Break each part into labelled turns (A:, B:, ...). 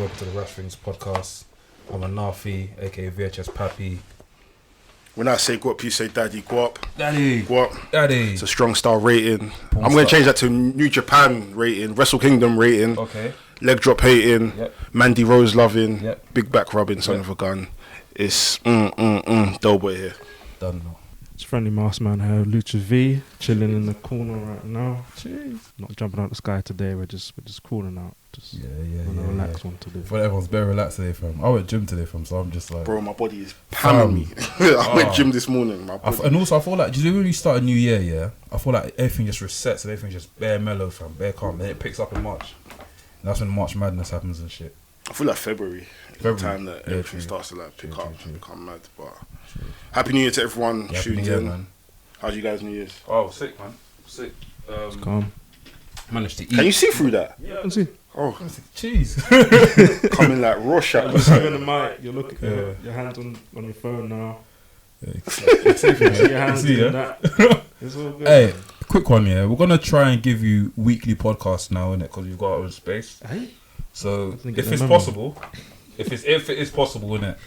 A: welcome to the Wresthings Podcast. I'm Anarfi, aka VHS Pappy.
B: When I say guap, you say daddy. Guap.
A: Daddy.
B: Guap.
A: Daddy.
B: It's a strong star rating.
A: Porn
B: I'm going to
A: star.
B: change that to New Japan rating, Wrestle Kingdom rating,
A: Okay.
B: leg drop hating,
A: Yep.
B: Mandy Rose loving,
A: Yep.
B: big back rubbing, son
A: Yep.
B: of a gun. It's Doughboy here.
A: Done now.
C: It's friendly mask man here, Lucha V, chilling in the corner right now. Jeez. Not jumping out the sky today. We're just cooling out. Just
A: Yeah.
C: on a relaxed one to do.
A: But everyone's very relaxed today, fam. I went gym today, fam, so I'm just like...
B: Bro, my body is pounding me. I went gym this morning. My body.
A: And also, I feel like, do you know when you start a new year, yeah? I feel like everything just resets and everything's just bare mellow, fam, bare calm. Then it picks up in March. And that's when March madness happens and shit.
B: I feel like February is the time that
A: Yeah,
B: everything
A: true.
B: starts to like pick
A: True,
B: up,
A: true.
B: become mad. But Happy New Year to everyone
A: Yeah,
B: tuning
A: yeah,
B: in.
A: man.
B: How's you guys' New Year's?
A: Oh, sick, man. Sick.
C: It's calm.
A: Managed to eat.
B: Can you see through that?
C: Yeah, I can see.
B: Oh,
A: Cheese.
B: coming like Rorschach.
C: You're in the mic. You're looking. Your hands on your phone now.
A: It's safe, man.
C: Your hands
A: See,
C: in
A: yeah?
C: that. It's all good.
A: Hey, quick one, yeah. We're gonna try and give you weekly podcasts now, innit? Because we've got our own space.
C: Hey?
A: So
C: think
A: if
C: it's
A: it's
C: a memo.
A: possible, if it is possible, innit?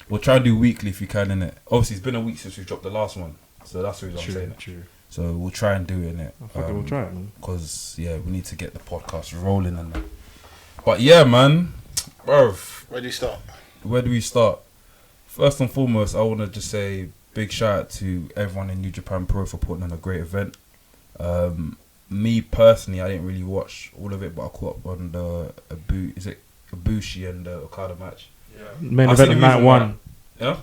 A: We'll try and do weekly if you can, innit? Obviously, it's been a week since we dropped the last one, so that's the reason I'm saying it.
C: True.
A: So we'll try and do it, innit?
C: I think we'll try it, man.
A: Because yeah, we need to get the podcast rolling and that. But yeah, man, bro.
B: Where do you start?
A: Where do we start? First and foremost, I want to just say big shout out to everyone in New Japan Pro for putting on a great event. Me personally, I didn't really watch all of it, but I caught up on the Ibushi and the Okada match.
C: Main
A: I've
C: event
A: seen
C: of
A: the
C: night
A: reason
C: one.
A: Yeah?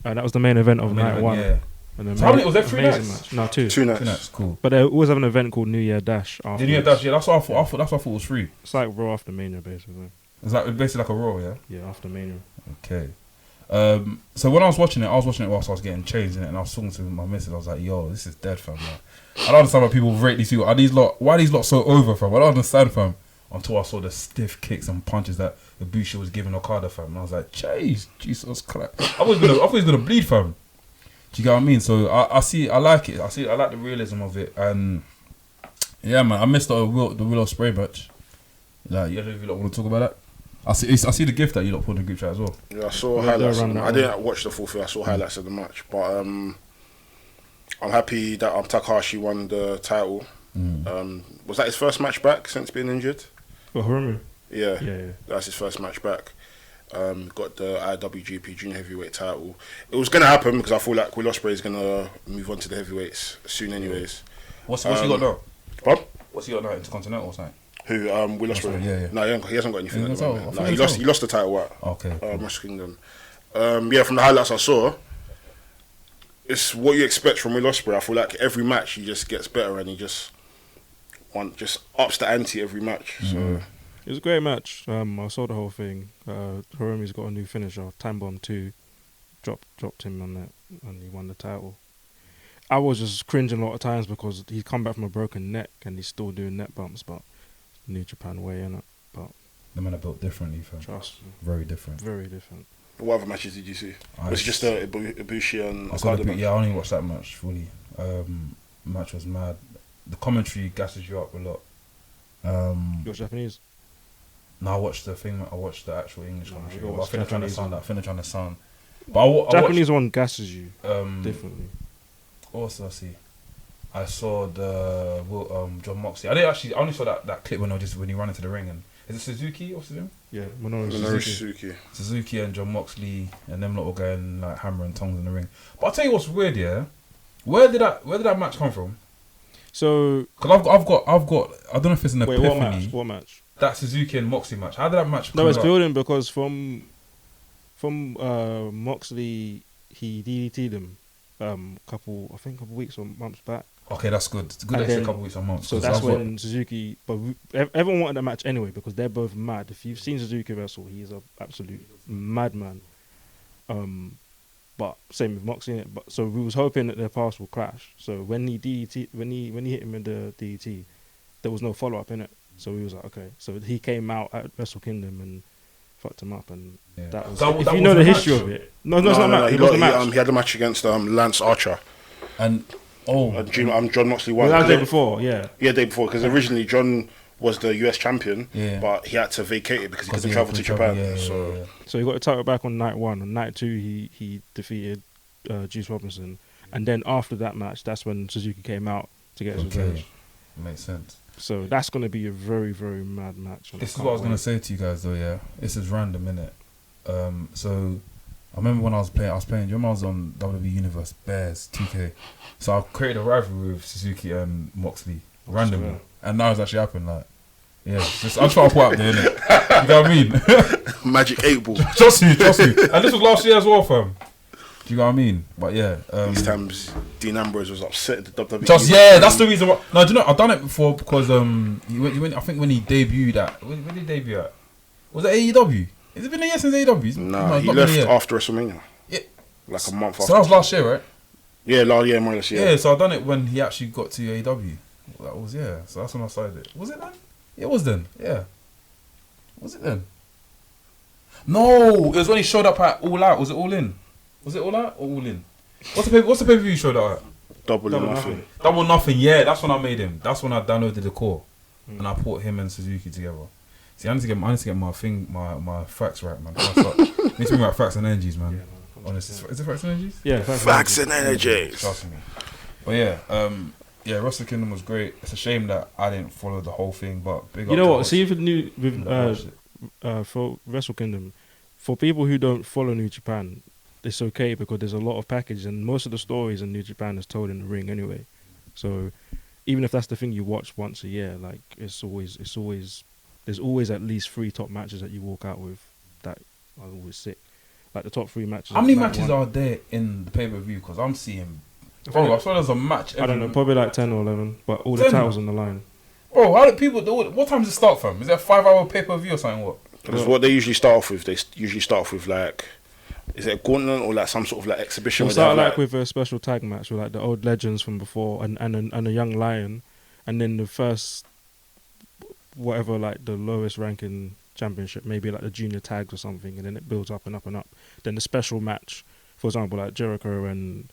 C: that was the main event of
A: Main
C: night
A: event,
C: one.
A: yeah.
C: And then
A: So how many- was there 3
C: amazing
A: nights?
C: Match. No, two.
B: 2 nights.
A: Two nights, cool.
C: But they always have an event called New Year Dash.
A: Did you get that? Yeah, that's what I thought. That's what I thought was free.
C: It's like Raw after Mania, basically.
A: It's like basically like a Raw, yeah.
C: Yeah, after Mania.
A: Okay. So when I was watching it whilst I was getting changed in it, and I was talking to my missus. I was like, "Yo, this is dead, fam." Like, I don't understand why people rate these people. Why are these lot so over, fam? I don't understand, fam. Until I saw the stiff kicks and punches that Ibushi was giving Okada, fam. And I was like, "Jeez, Jesus Christ!" I thought he was gonna bleed, fam. Do you get what I mean? So I like it. I like the realism of it, and yeah, man, I missed the Willow Spray match. Like, you don't want to talk about that? I see the gift that you lot put in the group chat as well.
B: Yeah, I saw
C: Yeah,
B: highlights.
C: they're around that
B: I didn't watch the full thing. I saw highlights of the match, but I'm happy that Takahashi won the title. Was that his first match back since being injured?
C: Oh, Hiromu?
B: Yeah,
C: Yeah.
B: that's his first match back. Got the IWGP Junior Heavyweight title. It was gonna happen because I feel like Will Ospreay is gonna move on to the heavyweights soon, anyways.
A: What's he got now?
B: Bob?
A: What's he got now? Intercontinental or something?
B: Who? Will Ospreay.
A: Yeah.
B: No, he hasn't got anything
A: He
B: at the
A: hasn't
B: moment.
A: got-
B: No, he lost the title at
A: Okay.
B: Wrestle Kingdom. Yeah, from the highlights I saw, it's what you expect from Will Ospreay. I feel like every match he just gets better and he just ups the ante every match. So
C: It was a great match. I saw the whole thing. Hiromu's got a new finisher, Time Bomb 2. Dropped him on that, and he won the title. I was just cringing a lot of times because he's come back from a broken neck and he's still doing neck bumps, but New Japan way, innit? But
A: The men are built differently, fam.
C: trust me,
A: Very different.
C: very different.
B: what other matches did you see? Was it just the Ibushi and
A: I saw
B: Okada match?
A: I only watched that match fully. Match was mad. The commentary gasses you up a lot.
C: You're Japanese?
A: No, I watched the thing. I watched the actual English commentary.
C: you gotta
A: But I
C: watch
A: finished trying to
C: Japanese
A: sound.
C: one.
A: I finished trying to sound. But I
C: Japanese one gasses you
A: watched,
C: differently.
A: what else did I see? I saw the John Moxley. I only saw that clip when he ran into the ring. And is it Suzuki? What's his name?
C: Yeah, Minoru
B: Minoru
C: Suzuki.
B: Suzuki.
A: Suzuki and John Moxley and them lot were going like hammer and tongs in the ring. But I'll tell you what's weird, yeah. Where did that match come from?
C: So
A: Because I've got. I don't know if it's an
C: wait,
A: epiphany.
C: what match?
A: That Suzuki and Moxley match. How did that match come
C: No, it's
A: about?
C: building because from Moxley, he DDT'd him a couple weeks or months back.
A: Okay, that's good. It's good
C: And
A: that it's a
C: then-
A: couple weeks or months.
C: So
A: 'cause
C: that's
A: I've got-
C: when Suzuki. But everyone wanted that match anyway because they're both mad. If you've seen Suzuki wrestle, he's an absolute madman. But same with Moxley. Innit? But so we was hoping that their paths will clash. So when he DDT, when he hit him in the DDT, there was no follow up in it. So we was like, okay. So he came out at Wrestle Kingdom and fucked him up, and
A: Yeah.
C: that was.
A: That
C: if
A: was
C: you know
A: a
C: the
A: match?
C: history of it, no, it's not a match.
B: He
C: It was a match.
B: he had a match against Lance Archer.
A: And
B: John Moxley
C: Well,
B: won.
C: that was the day before, yeah.
B: Yeah, day before, because originally John was the US champion,
A: Yeah.
B: but he had to vacate it because he couldn't
A: he
B: travel
A: had
B: to
A: to travel,
B: Japan.
A: yeah,
B: so
A: yeah.
C: So he got the title back on night 1. On night 2, he defeated Juice Robinson, and then after that match, that's when Suzuki came out to get his revenge.
A: Makes sense.
C: So that's going to be a very, very mad match.
A: This is what I was going to say to you guys though, yeah. This is random, innit? So I remember when I was playing, do you remember I was on WWE Universe Bears 2K? So I created a rivalry with Suzuki and Moxley randomly. And now it's actually happened, like, yeah. I'm trying to put out there, innit? You know what I mean?
B: Magic 8 Ball.
A: Trust me. And this was last year as well, fam. Do you know what I mean? But yeah.
B: These times, Dean Ambrose was upset at the WWE.
A: That's the reason why. No, do you know, I've done it before because he went, I think when he debuted at, when did he debut at? Was it AEW? Has it been a year since AEW?
B: No, he left after WrestleMania.
A: Yeah.
B: Like a month after.
A: So that was last year, right?
B: Yeah, last year, more or less,
A: Yeah, so I done it when he actually got to AEW. That was, yeah. So that's when I started it. Was it then? It was then. Yeah. Was it then? No, it was when he showed up at All Out. Was it All In? Was it All Out or All In? What's the pay-per-view you showed up at?
B: Double or Nothing.
A: Double Nothing, yeah. That's when I made him. That's when I downloaded the core. And I put him and Suzuki together. See, I need to get my facts right, man. I need to bring my facts and energies, man.
C: Yeah,
A: Honestly, is it facts and energies?
C: Yeah,
B: Facts and energies.
A: Trust me. But yeah, Wrestle Kingdom was great. It's a shame that I didn't follow the whole thing, but big up
C: You know
A: to
C: what?
A: us.
C: See, for Wrestle Kingdom, for people who don't follow New Japan, it's okay because there's a lot of package and most of the stories in New Japan is told in the ring anyway. So even if that's the thing you watch once a year, like there's always at least 3 top matches that you walk out with that are always sick. Like the top 3 matches.
A: How many matches are there in the pay-per-view? Because I'm seeing... Bro, I saw there's a match.
C: I don't know, probably like 10 or 11, but all the
A: 10?
C: titles on the line.
A: Bro, how do people do it? What time does it start from? Is it a 5-hour pay-per-view or something? What?
B: Because what they usually start off with, like, is it a gauntlet or like some sort of like exhibition?
C: We'll start like with a special tag match with like the old legends from before and a young lion, and then the first, whatever, like the lowest ranking championship, maybe like the junior tags or something, and then it builds up and up and up. Then the special match, for example, like Jericho and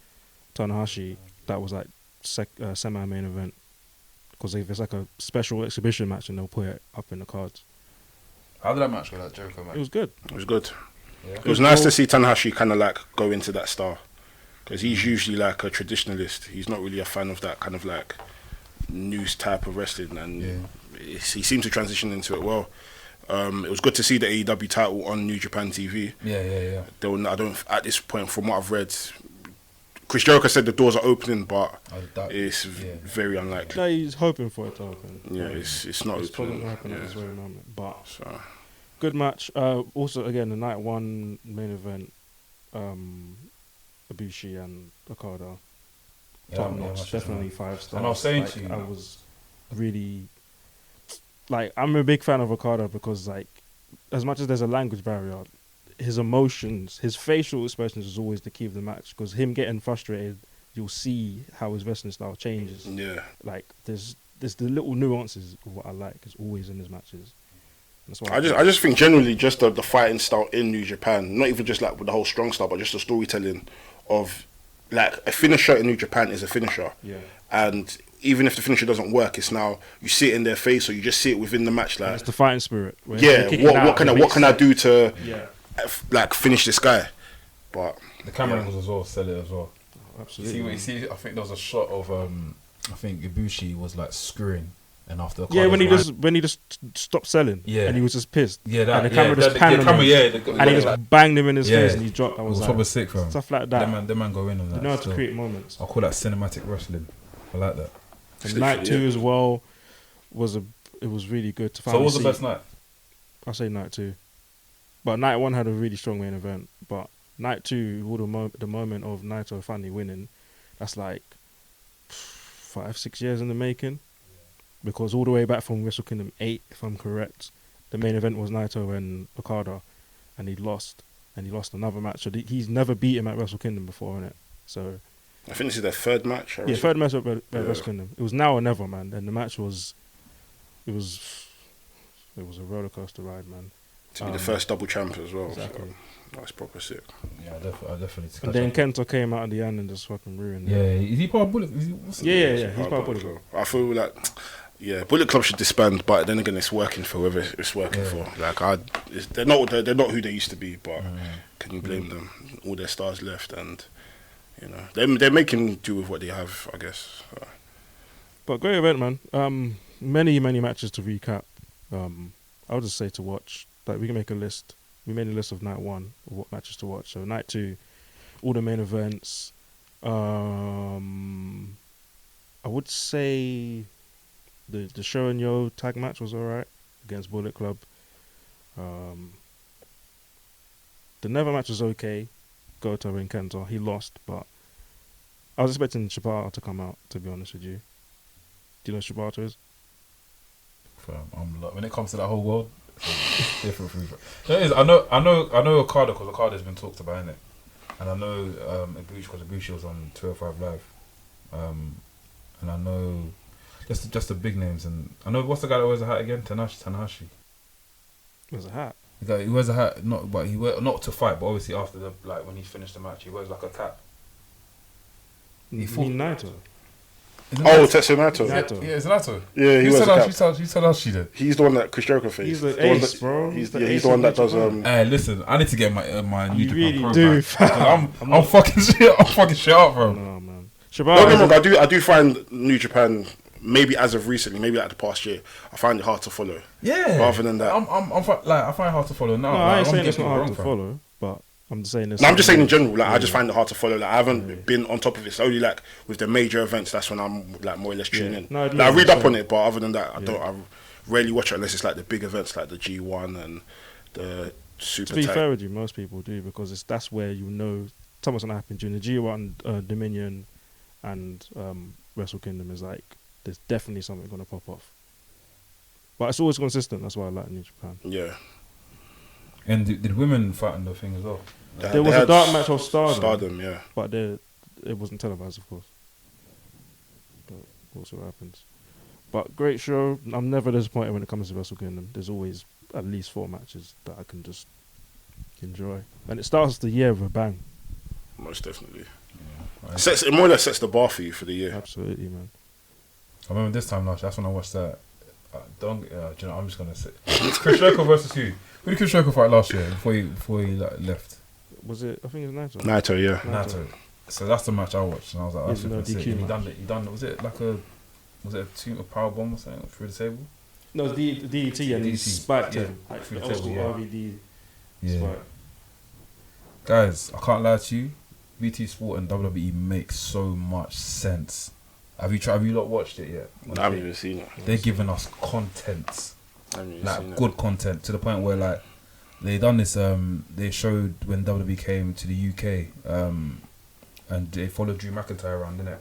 C: Tanahashi, that was like semi-main event. Because if it's like a special exhibition match, and they'll put it up in the cards.
A: How did that match go, that Jericho match?
C: It was good.
B: It was good.
A: Yeah.
B: It was nice to see Tanahashi kind of like go into that style. Because he's usually like a traditionalist. He's not really a fan of that kind of like news type of wrestling. And he seemed to transition into it well. It was good to see the AEW title on New Japan TV.
A: Yeah.
B: I don't, at this point, from what I've read, Chris Jericho said the doors are opening, but it's very unlikely.
C: No, he's hoping for it to open.
B: Yeah, it's not
C: It's probably
B: opening.
C: not happening at this very moment. But
B: So,
C: good match. Also, again, the night 1 main event, Ibushi and Okada. Top notch, definitely 5 stars.
A: And I was saying to you,
C: I was really like, I'm a big fan of Okada because, like, as much as there's a language barrier, his emotions, his facial expressions is always the key of the match. Because him getting frustrated, you'll see how his wrestling style changes.
B: yeah.
C: Like, there's the little nuances of what I like is always in his matches. That's why
B: I just think generally just the fighting style in New Japan, not even just like with the whole strong style, but just the storytelling of like a finisher in New Japan is a finisher.
C: Yeah.
B: And even if the finisher doesn't work, it's now you see it in their face or you just see it within the match. Like,
C: it's the fighting spirit. Where
B: yeah,
C: they kick it out,
B: what can I do to
C: Yeah.
B: like finish this guy? But
A: the camera angles as well, sell it as well.
C: Absolutely.
A: You see, I think there was a shot of I think Ibushi was like screwing, and after
C: when he just stopped selling, and he was just pissed,
A: that,
C: and the camera just panned him, and he just banged him in his face, and he dropped. I was like,
A: proper sick, fam.
C: Stuff like that.
A: Them man go in on that.
C: You know how to create moments.
A: I call that cinematic wrestling. I like that.
C: And night 2 as well was really good to
A: So
C: finally
A: what was the
C: see.
A: best night?
C: I'll say night 2, but night 1 had a really strong main event. But night 2, all the moment of Naito finally winning, that's like 5-6 years in the making. Because all the way back from Wrestle Kingdom 8, if I'm correct, the main event was Naito and Okada, and he lost another match. So he's never beat him at Wrestle Kingdom before, innit? So
B: I think this is their third match.
C: third match at Wrestle Kingdom. It was now or never, man. And the match was a roller coaster ride, man.
B: to be the first double champ as well.
C: Exactly.
B: So that's proper sick.
A: Yeah, I definitely.
C: And then Kento came out at the end and just fucking ruined it.
A: Yeah, is he part of Bullet?
C: Yeah. He's part of Bullet Club.
B: I feel like, yeah, Bullet Club should disband, but then again, it's working for whoever it's working for. Like, they're not who they used to be, but can you blame them? All their stars left, and you know they're making do with what they have, I guess. So.
C: But great event, man. Many matches to recap. I'll just say to watch. Like, we can make a list. We made a list of night 1 of what matches to watch. So night 2, all the main events. I would say the Show and Yo tag match was alright against Bullet Club. The Never match was okay. Goto and Kento. He lost, but I was expecting Shibata to come out, to be honest with you. Do you know who Shibata is?
A: When it comes to that whole world, it's different for me. I know Okada because Okada's been talked about, innit? And I know Ibushi because Ibushi was on 205 Live. And I know just the big names. And I know, what's the guy that wears a hat again? Tanahashi.
C: Wears a hat?
A: He wears a hat, not to fight, but obviously after when he finished the match, he wears like a cap.
C: He fought Naito.
B: Tetsuya Naito.
A: Yeah, it's Naito.
B: Yeah, he wears a cap.
A: You said Hashi then.
B: He's the one that Chris Jericho faced.
C: He's the ace, bro.
B: He's the one that does.
A: Hey, listen, I need to get my New Japan
C: really
A: program.
C: do.
A: I'm fucking shit up, bro.
C: No, man.
B: I do find New Japan, maybe as of recently, maybe like the past year, I find it hard to follow.
A: Yeah.
B: Rather than that,
A: I find it hard to follow now.
C: No, I ain't saying it's not hard to follow, but I'm just saying this.
B: No, I'm just saying in general. Like, I just find it hard to follow. Like, I haven't been on top of it. It's only like with the major events, that's when I'm like more or less tuning in.
C: No,
B: I read up on it, but other than that, I rarely watch it unless it's like the big events, like the G1 and the Super.
C: To be fair with you, most people do, because that's where you know something's gonna happen during the G1, Dominion, and Wrestle Kingdom. Is like there's definitely something gonna pop off. But it's always consistent. That's why I like New Japan.
B: Yeah.
A: And did women fight in the thing as well?
C: There was a dark match of Stardom.
B: Yeah.
C: But it wasn't televised, of course. But we'll see what happens. But great show. I'm never disappointed when it comes to Wrestle Kingdom. There's always at least 4 matches that I can just enjoy. And it starts the year with a bang.
B: Most definitely.
A: Yeah.
B: It more or less sets the bar for you for the year.
C: Absolutely, man.
A: I remember this time last year, that's when I watched that. Do you know, I'm just going to say. Chris Jericho versus who? Who did Chris Jericho fight last year before he left?
C: Was it? I think it was Naito.
B: Naito, yeah.
A: Naito. So that's the match I watched, and I was like, that's
C: no
A: sick.
C: DQ
A: He done. Was it a power bomb or something through the table?
C: No, it was DDT and he spiked him.
A: Like
C: Through
A: the
C: the
A: table,
C: RVD
A: Yeah.
C: spike.
A: Guys, I can't lie to you. BT Sport and WWE make so much sense. Have you not watched it yet?
B: I haven't even seen it.
A: They're giving us content,
B: I haven't even seen
A: like good content, to the point where like they done this. They showed when WWE came to the UK, and they followed Drew McIntyre around, didn't it?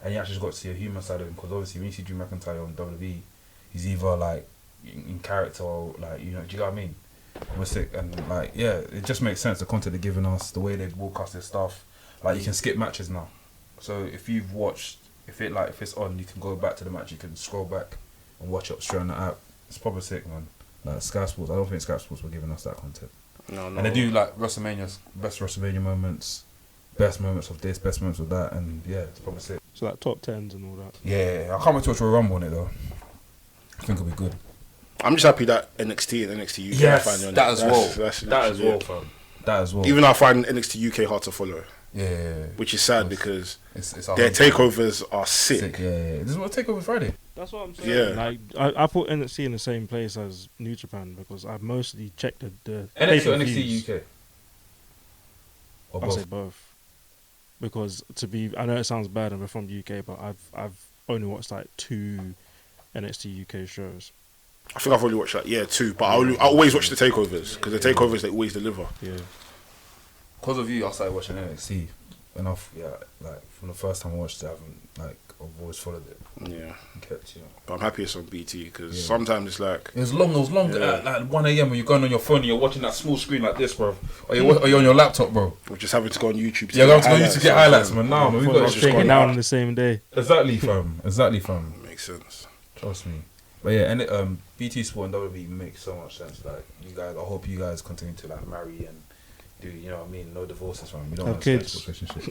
A: And you actually got to see a human side of him, because obviously when you see Drew McIntyre on WWE, he's either like in character or like, you know, do you know what I mean? We're sick, and like, yeah, it just makes sense. The content they're giving us, the way they broadcast their stuff, like you can skip matches now. So if you've watched, if it's on, you can go back to the match. You can scroll back and watch it straight on the app. It's proper sick, man. Like Sky Sports, I don't think Sky Sports were giving us that content.
B: No.
A: And they do like WrestleMania's best WrestleMania moments, best moments of this, best moments of that, and yeah, it's probably sick.
C: So like top 10s and all that.
A: Yeah, I can't wait to watch Royal Rumble on it though. I think it'll be good.
B: I'm just happy that NXT and NXT UK
A: Yes,
B: finally on
A: that
B: it.
A: as well.
B: That as well,
A: fam. That as well.
B: Even though I find NXT UK hard to follow.
A: Yeah.
B: Which is sad because
A: it's
B: their takeovers are sick.
A: Yeah. This is what takeover Friday.
C: That's what I'm saying.
B: Yeah.
C: Like I put NXT in the same place as New Japan because I've mostly checked the
A: NXT or
C: pay-per-views.
A: NXT UK? Or
C: I
A: both?
C: say both. Because I know it sounds bad and we're from the UK, but I've only watched like 2 NXT UK shows.
B: I think I've only watched 2, but I always watch the takeovers because the takeovers they always deliver.
C: Yeah.
A: Because of you, I started watching NXT. And like from the first time I watched it, I've always followed it.
B: Yeah.
A: And kept, you know.
B: But I'm happy it's on BT because sometimes it's like...
A: It was long
B: Yeah.
A: at like 1 a.m. when you're going on your phone and you're watching that small screen like this, bro. Or you're on your laptop, bro.
B: We're just having to go on YouTube to
A: Yeah,
B: get
A: I'm going to get highlights, man. Nah, man, we got
C: to take it down on the same day.
A: Exactly, fam.
B: Makes sense.
A: Trust me. But yeah, and BT Sport and WWE makes so much sense. Like you guys, I hope you guys continue to like marry and do, you know what I mean? No divorces, from. We don't
C: Have
A: want
C: kids.
A: relationships.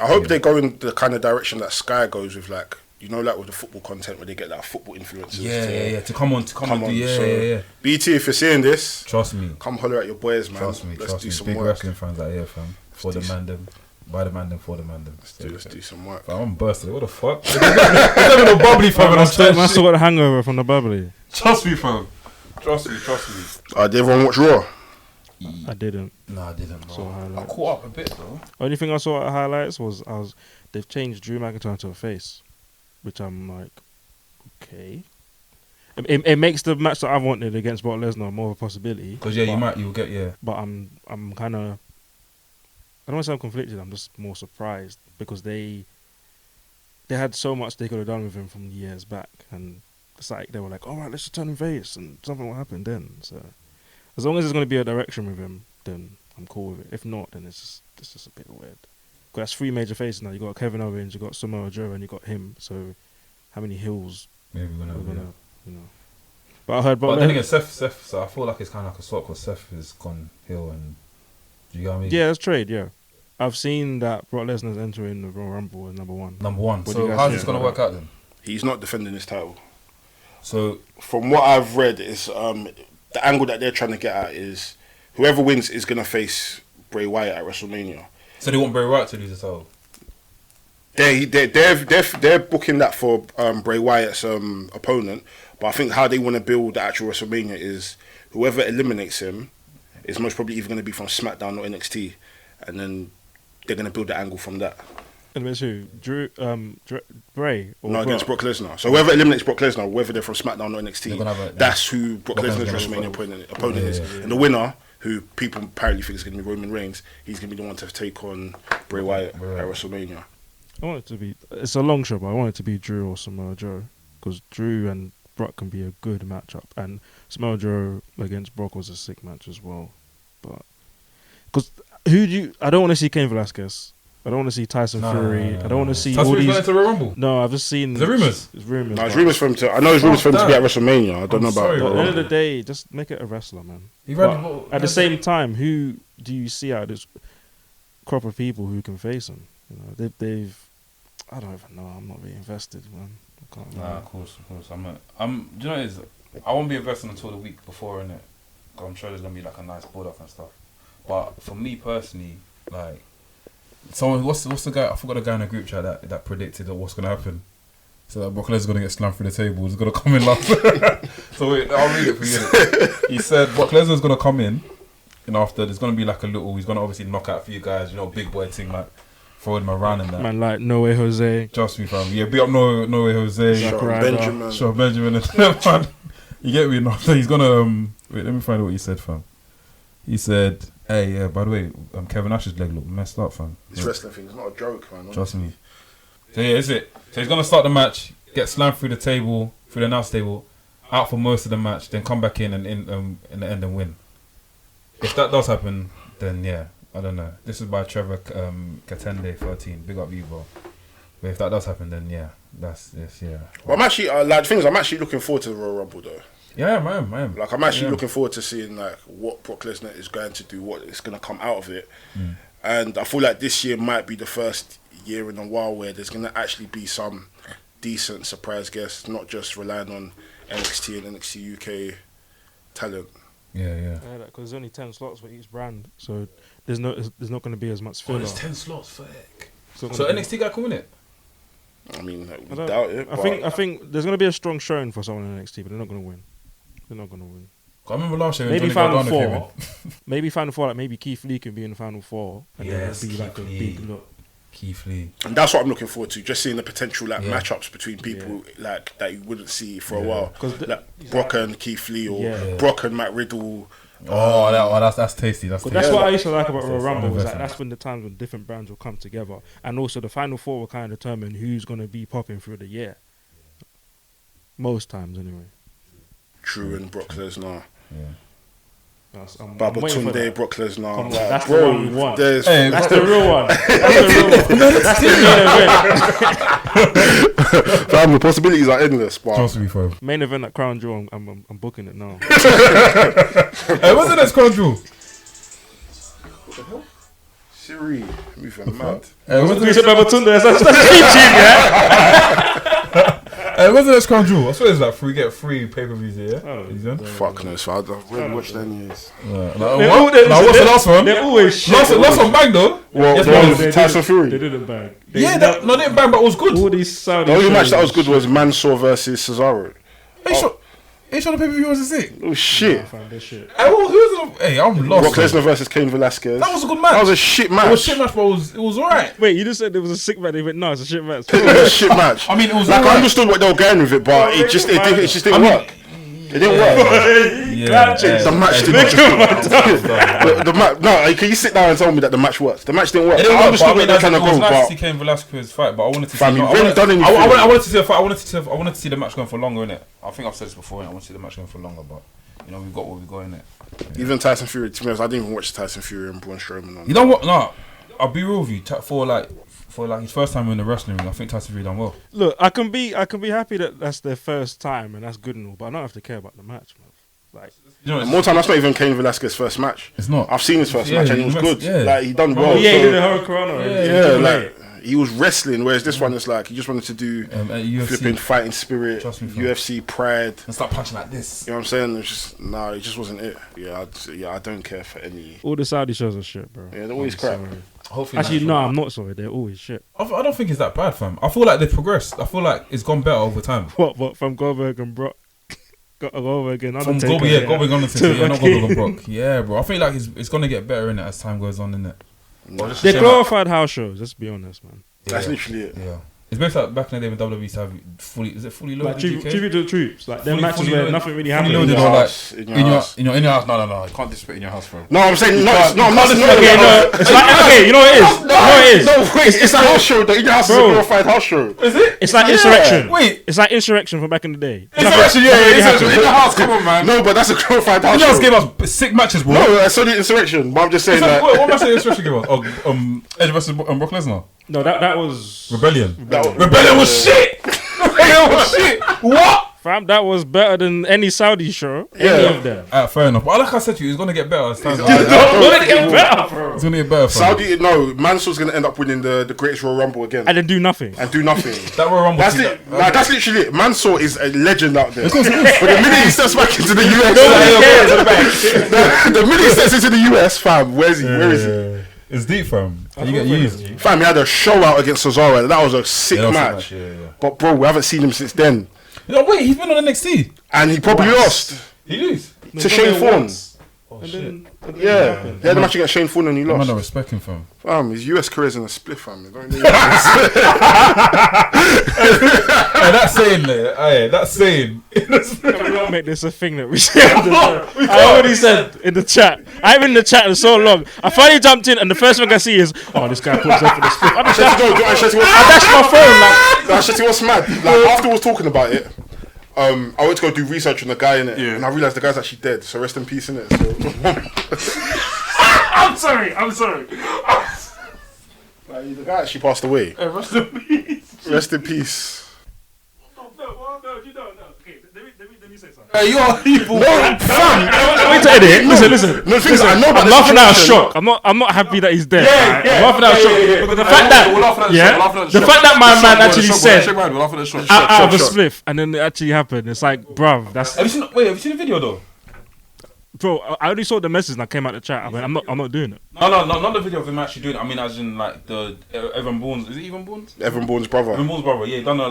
B: I hope they go in the kind of direction that Sky goes with, like, you know, like with the football content where they get like football influencers.
A: To come on,
B: So, BT, if you're seeing this,
A: trust me,
B: come holler at your boys, man.
A: Let's do some big work. Wrestling fans out here, fam. For the Mandem. By the Mandem, for the Mandem.
B: Let's do some work.
A: Fam, I'm bursting. What the fuck? There's never no bubbly, fam.
C: I still got a hangover from the bubbly.
A: Trust me, fam. Trust me.
B: Did everyone watch Raw?
C: I didn't.
A: No, I didn't.
C: Saw highlights.
A: I caught up a bit though.
C: Only thing I saw at highlights was they've changed Drew McIntyre to a face, which I'm like, okay. It makes the match that I wanted against Brock Lesnar more of a possibility.
A: Because you'll get.
C: But I'm kind of, I don't want to say I'm conflicted. I'm just more surprised because they had so much they could have done with him from years back, and it's like they were like, all right, let's just turn him face, and something will happen then. So as long as there's going to be a direction with him, then I'm cool with it. If not, then it's just a bit weird. Because that's 3 major faces now. You got Kevin Owens, you got Samoa Joe, and you got him. So how many hills?
A: Maybe we're gonna,
C: you know. But I heard.
A: But then again, Seth. So I feel like it's kind of like a swap because Seth has gone heel, and do you get what I mean?
C: Yeah, it's trade. Yeah, I've seen that Brock Lesnar's entering the Royal Rumble as number one.
A: So how's this gonna work out then?
B: He's not defending his title.
A: So
B: from what I've read, is the angle that they're trying to get at is whoever wins is gonna face Bray Wyatt at WrestleMania.
A: So they want Bray Wyatt to lose the title.
B: They're booking that for Bray Wyatt's opponent, but I think how they want to build the actual WrestleMania is whoever eliminates him is most probably either going to be from SmackDown or NXT, and then they're going to build the angle from that.
C: And it's who? Drew, Bray? Or
B: no, against Brock Lesnar. So whoever eliminates Brock Lesnar, whether they're from SmackDown or NXT, that's who Brock Lesnar's WrestleMania opponent is. Yeah. And the winner, who people apparently think is going to be Roman Reigns, he's going to be the one to take on Bray Wyatt at WrestleMania.
C: I want it to be... It's a long shot, but I want it to be Drew or Samoa Joe. Because Drew and Brock can be a good matchup. And Samoa Joe against Brock was a sick match as well. But... Because who do you... I don't want to see Cain Velasquez. I don't want to see Tyson Fury. I don't want to see
A: Tyson
C: all these...
A: Fury's going to Royal Rumble?
C: No, I've just seen...
A: Is it rumours?
C: It's rumours.
B: No, it's rumours for him to... I know it's rumours for him to be at WrestleMania. I don't know about...
C: But at the end of the day, just make it a wrestler, man. At the same time, who do you see out of this crop of people who can face him? You know, they've... I don't even know. I'm not really invested, man. I can't
A: Nah, of course. Do you know what it is? I won't be invested until the week before, innit? I'm sure there's gonna be like a nice build up and stuff. But for me personally, like, someone what's the guy? I forgot the guy in the group chat that predicted that what's gonna happen. So that Brock Lesnar's gonna get slammed through the table. He's gonna come in last. So wait, I'll read it for you. Innit? He said Brock Lesnar's gonna come in, and after there's gonna be like a little. He's gonna obviously knock out a few guys. You know, big boy thing like. Throwing him around and that.
C: Man, like No Way Jose.
A: Trust me, fam. Yeah, beat up No Way Jose. Sean Benjamin. And you get me? No, he's gonna. Wait, let me find out what he said, fam. He said, "Hey, yeah. By the way, Kevin Nash's leg look messed up, fam.
B: This wrestling thing is not a joke, man.
A: Trust me." So yeah, is it? So he's gonna start the match, get slammed through the table, through the announce table, out for most of the match, then come back in the end and win. If that does happen, then yeah. I don't know. This is by Trevor Katende 13. Big up you, bro. But if that does happen, then yeah, that's this. Yeah.
B: Well, I'm actually I'm actually looking forward to the Royal Rumble though.
A: Yeah, I am.
B: Like I'm actually looking forward to seeing like what Brock Lesnar is going to do, what is going to come out of it, and I feel like this year might be the first year in a while where there's going to actually be some decent surprise guests, not just relying on NXT and NXT UK talent.
A: Yeah.
C: Because there's only 10 slots for each brand, so there's not going to be as much filler.
A: There's 10 slots for heck. So NXT guy can win it.
B: I mean, I doubt it.
C: I think there's going to be a strong showing for someone in NXT, but they're not going to win.
A: I remember last year
C: maybe
A: when
C: Final
A: Johnny
C: Four. Maybe Final Four. Like maybe Keith Lee can be in the Final Four, and then it'll be like a big look.
A: Keith Lee.
B: And that's what I'm looking forward to. Just seeing the potential matchups between people like that you wouldn't see for a while. Like Brock and Keith Lee or Brock and Matt Riddle.
A: That's tasty. That's
C: what I used to like about Royal Rumble was that that's when the times when different brands will come together, and also the Final Four will kind of determine who's going to be popping through the year. Most times, anyway.
B: Drew and Brock Lesnar.
A: Yeah.
B: Babatunde, Brock Lesnar.
C: Come on, that's the one we want.
B: That's
C: the real one.
B: Fam, the possibilities are endless. But
A: Trust me, fam.
C: Main event at Crown Jewel. I'm booking it now.
A: Hey, what's the next Crown Jewel?
B: Siri, moving mad.
A: Hey, what's the
C: That's
A: next?
C: the team, yeah.
A: Hey, what's the next Crown Jewel? I swear it's like free pay-per-views here. Yeah?
C: Oh,
A: Is it?
B: Fuck no, so I've really watched any years.
A: What's the last one?
C: They're always shit.
A: Last one bang though.
B: Well,
A: Yes,
B: that
A: man.
B: was Tyson Fury.
C: They didn't bang.
A: They didn't bang, but it was good.
C: All these Saudi
B: The only match that was
C: shows.
B: good was Mansoor versus Cesaro.
A: Hey, shot the pay-per-view was sick.
B: Oh shit.
C: Fam, this shit.
A: Hey, I'm lost.
B: Brock Lesnar versus Cain Velasquez.
A: That was a good match.
B: That was a shit match.
A: It was a shit match, but it was alright.
C: Wait, you just said it was a sick match. They went, no, it's a shit match.
B: It was a shit match.
A: I mean, it was
B: like I
A: alright.
B: understood what they were going with it, but it just didn't work. It didn't work. The match didn't work. No, can you sit down and tell me that the match worked? The match didn't work. I understood where they're trying to go,
A: It was nice to
B: but
A: see Cain Velasquez fight, but I wanted to see.
B: Fam, you've
A: I
B: really done anything.
A: wanted to see a fight. I wanted to see the match going for longer, innit? I think I've said this before. I want to see the match going for longer, but you know we've got what we got in it.
B: even Tyson Fury, to be honest, I didn't even watch Tyson Fury and Braun Strowman.
A: You know what? No, I'll be real with you. For his first time in the wrestling ring, I think Tyson Fury done well.
C: Look, I can be happy that that's their first time and that's good and all, but I don't have to care about the match, man. Like,
A: You know,
B: More time, that's not even Cain Velasquez's first match.
A: It's not.
B: I've seen his first match and it was good.
A: Yeah.
B: Like he done well.
C: oh yeah,
B: so-
C: he did the Hurricane.
B: Yeah, like he was wrestling, whereas this one is like he just wanted to do
A: UFC.
B: flipping fighting spirit,
A: Trust me, fam.
B: UFC pride.
A: And start punching like this.
B: You know what I'm saying? It's just it just wasn't it. Yeah, I don't care for any.
C: All the Saudi shows are shit, bro.
B: Yeah, they're always
C: I'm
B: crap.
C: sorry.
A: Hopefully,
C: Actually, no, I'm not sorry. They're always shit.
A: I don't think it's that bad, fam. I feel like they've progressed. I feel like it's gone better over time.
C: What from Goldberg and Brock? Goldberg and
A: From
C: Undertaker.
A: Goldberg on
C: To
A: yeah, not
C: fucking-
A: Goldberg and Brock. Yeah, bro. I feel like it's gonna get better in it as time goes on, in it.
C: They glorified house shows. Let's be honest, man.
B: That's literally it.
A: Yeah. It's basically like back in the day when WWE used to have fully loaded
C: Like tribute to the troops. Like them
A: Fully-
C: matches
A: fully
C: where
A: loaded-
C: nothing really
A: fully
C: happened.
A: loaded
B: In
A: or
B: your
A: like
B: house, in your house.
A: in your house. No. You can't disrespect in your house, bro.
B: No, I'm saying no. I'm not.
C: Okay, no, it's like okay, you know what it is. You know what it is.
B: No, wait, it's a house show. The In Your House is a
C: Bro.
B: glorified house show.
A: Is it?
C: It's like
B: Yeah.
C: insurrection.
A: Insurrection.
C: It's like insurrection from back in the day.
A: Insurrection, in your house. Come on, man.
B: No, but that's a glorified
A: In
B: house
A: your house
B: show.
A: gave us sick matches, bro.
B: No, I saw the insurrection, but I'm just saying that.
A: What match did Insurrection give us? Edge versus Brock Lesnar.
C: No, that was
A: Rebellion.
B: That
A: Rebellion was shit. Rebellion was shit. What?
C: fam. That was better than any Saudi show. Any of them.
A: Fair enough. But like I said to you, it's gonna get better as time goes
C: It's gonna get better, bro.
A: It's gonna get better. Fam.
B: Saudi, no, Mansoor's going to end up winning the Greatest Royal Rumble again.
C: And then do nothing.
B: And do nothing.
A: That Royal Rumble.
B: That's it. Like, that's literally it. Mansoor is a legend out there. But the minute he steps back into the US, the minute he steps into the US, fam, where is he? Where is he?
A: It's deep, fam. And you get used.
B: Fam, he had a show out against Cesaro. That was a sick
A: Yeah, that was a
B: match.
A: sick match, yeah.
B: But bro, we haven't seen him since then.
A: No, wait, he's been on NXT.
B: And he probably lost
A: He lose.
B: to Shane Thorne.
A: Oh
C: And
A: shit.
C: then
B: Yeah, he had a match against Shane Thorne and he
A: Man, I
B: lost.
A: respect him, fam.
B: Fam, his US career's in a split, fam. Don't need
A: Hey, that's saying there. Hey, that's saying.
C: we don't make this a thing that we say. I already said in the chat. I've been in the chat for so long. I finally jumped in, and the first thing I see is, oh, this guy puts up for the split. I dashed my phone. Like,
B: Shetty was mad. Like, after we was talking about it, I went to go do research on the guy in it, and I realised the guy's actually dead. So rest in peace, innit? So
C: I'm sorry.
B: like, the guy actually passed away.
C: Rest in peace.
B: Rest in peace.
C: No, you don't. No. Okay, let me say something.
A: Hey, you are evil.
B: No, fam.
C: Wait to edit it. Listen.
B: No, the thing is, I know about
C: I'm
B: the
C: laughing out of
B: situation.
C: shock. I'm not happy that he's dead.
A: Yeah,
C: I'm laughing out of shock. But the fact that, the fact that my man actually said out of a spliff, and then it actually happened. It's like, bruv, that's
A: Have you seen the video though?
C: bro. I only saw the message and I came out the chat. I mean, I'm not doing it.
A: No, not the video of him actually doing it. I mean, as in like the Evan Bourne's. Is it Evan Bourne's?
B: Evan Bourne's brother.
A: Evan Bourne's brother. Yeah, he done a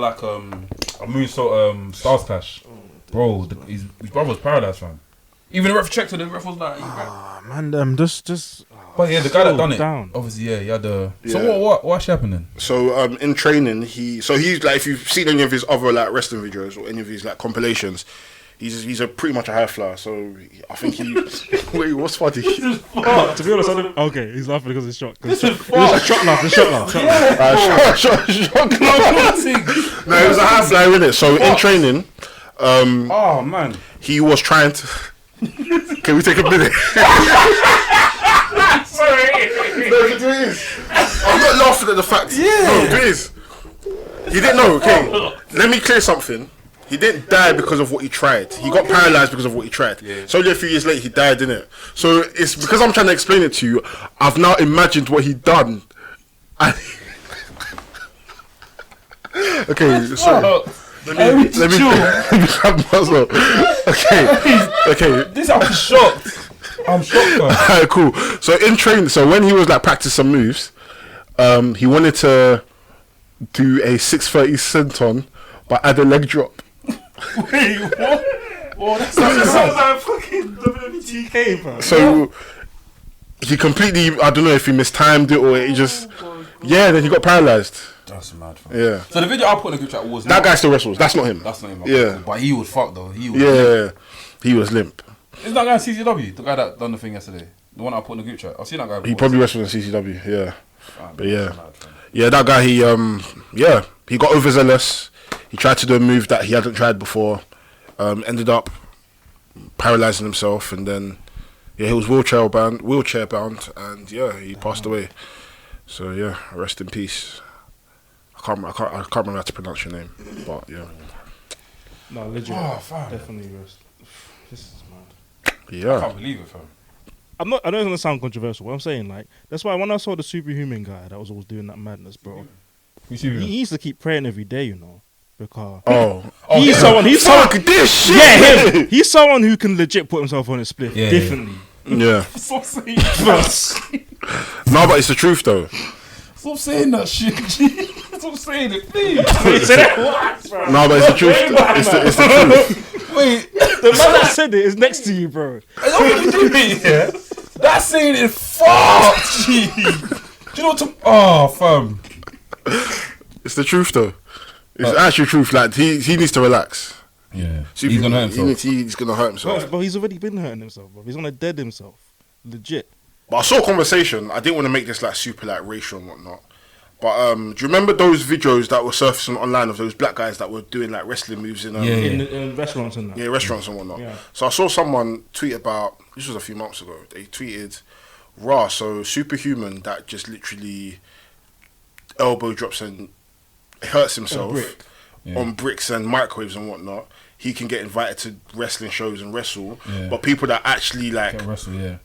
A: moonsault Stars Clash. Bro, his brother's paradise, fam. Even the ref checked it. The ref was like,
C: Man, just.
A: but yeah, the guy that done it.
C: Down.
A: Obviously, yeah, he had the.
B: Yeah.
A: So what's happening?
B: So in training, he's like, if you've seen any of his other like wrestling videos or any of his like compilations, he's a pretty much a high flyer. So I think he. Wait, what's funny?
C: To be honest, I don't. Okay, he's laughing because he's shocked.
A: This is
C: It was a shock laugh.
B: No, it was a high flyer, innit? So in training,
A: Oh man,
B: he was trying to. Can we take a minute?
A: Sorry.
B: No, do it is. I'm not laughing at the fact. Yeah. No, do it is. He didn't know, okay. Let me clear something. He didn't die because of what he tried. He got paralyzed because of what he tried. Yeah. So only a few years later, he died, didn't it? So it's because I'm trying to explain it to you, I've now imagined what he'd done. Okay, so let me grab myself. Okay.
A: This I'm shocked. I'm shocked.
B: Alright, cool. So in training, so when he was like practicing some moves, he wanted to do a 630 senton, but add a leg drop.
A: Wait, what? Oh, that sounds like fucking WWTK, bro.
B: So he completely, I don't know if he mistimed it or he just, then he got paralyzed.
A: That's mad, fam.
B: Yeah.
A: So the video I put in the group chat was
B: that guy still wrestles. That's not him.
A: That's not him.
B: Yeah.
A: But he was fucked though. He was
B: limp. He was limp.
A: Isn't that guy in CCW? The guy that done the thing yesterday. The one I put in the group chat. I've seen that guy before.
B: He probably wrestled in CCW. Yeah. But yeah.
A: Mad,
B: that guy. He he got overzealous. He tried to do a move that he hadn't tried before. Ended up paralyzing himself, and then he was wheelchair bound, and he passed away. So rest in peace. I can't remember how to pronounce your name, but yeah.
C: No, legit.
A: Oh, fam.
C: Definitely rest. This is mad.
B: Yeah.
A: I can't believe it, fam.
C: I know it's gonna sound controversial. What I'm saying, like, that's why when I saw the superhuman guy that was always doing that madness, bro. He used to keep praying every day, you know, because he's someone. This shit. Yeah, him. He's someone who can legit put himself on a split.
A: Yeah,
C: differently.
B: Yeah.
A: Stop saying
B: No, but it's the truth though.
A: Stop saying that shit, G. Stop saying it, please.
B: No, but it's the truth. It's the truth.
A: Wait,
C: the man that said it is next to you, bro.
A: Yeah. That's saying it fucked, G. Do you know what? Fam.
B: It's the truth though. It's actual truth. Like he needs to relax.
A: Yeah. He's gonna hurt himself.
B: He's gonna hurt himself.
C: But he's already been hurting himself, bro. He's gonna dead himself. Legit.
B: But I saw a conversation. I didn't want to make this like super like racial and whatnot. But do you remember those videos that were surfacing online of those black guys that were doing like wrestling moves in
C: in restaurants and that?
B: Yeah, restaurants and whatnot.
C: Yeah.
B: So I saw someone tweet about, this was a few months ago, they tweeted, so superhuman that just literally elbow drops and hurts himself on bricks and microwaves and whatnot. He can get invited to wrestling shows and wrestle. Yeah. But people that actually like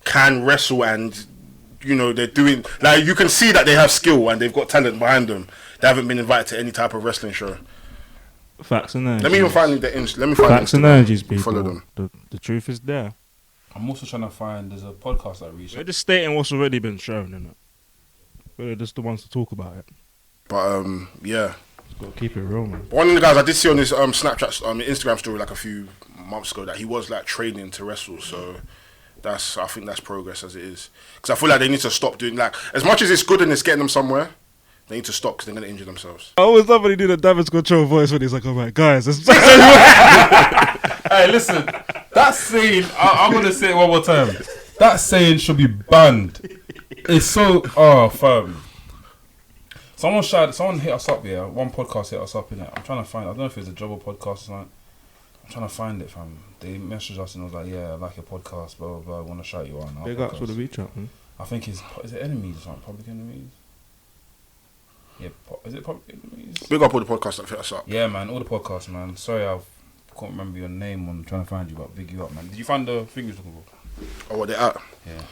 B: can wrestle and they're doing, like, you can see that they have skill and they've got talent behind them. They haven't been invited to any type of wrestling show.
C: Facts and energies.
B: Let me even find
C: facts and energies, people.
B: Follow them.
C: The truth is there.
A: I'm also trying to find, there's a podcast I reached.
C: We're just stating what's already been shown, innit? We're just the ones to talk about it.
B: But yeah.
C: Got to keep it real, man.
B: One of the guys I did see on his Snapchat, Instagram story like a few months ago that he was like training to wrestle. So I think that's progress as it is. Because I feel like they need to stop doing, like, as much as it's good and it's getting them somewhere, they need to stop because they're going to injure themselves.
C: I always love when he do the damage control voice when he's like, alright guys,
A: Hey, listen, that saying, I'm going to say it one more time. That saying should be banned. It's so, fam. Someone hit us up, yeah. One podcast hit us up, innit. I'm trying to find, I don't know if it's a job or podcast or something. I'm trying to find it, fam. They messaged us and I was like, yeah, I like your podcast, blah, blah, blah. I want to shout you out.
C: Big ups for the reach out, man.
A: I think is it Enemies or something? Public Enemies? Yeah, is it Public Enemies?
B: Big up all the podcasts that hit us up.
A: Yeah, man, all the podcasts, man. Sorry, I can't remember your name when I'm trying to find you, but big you up, man. Did you find the thing you was looking for?
B: Oh, what they at?
A: Yeah.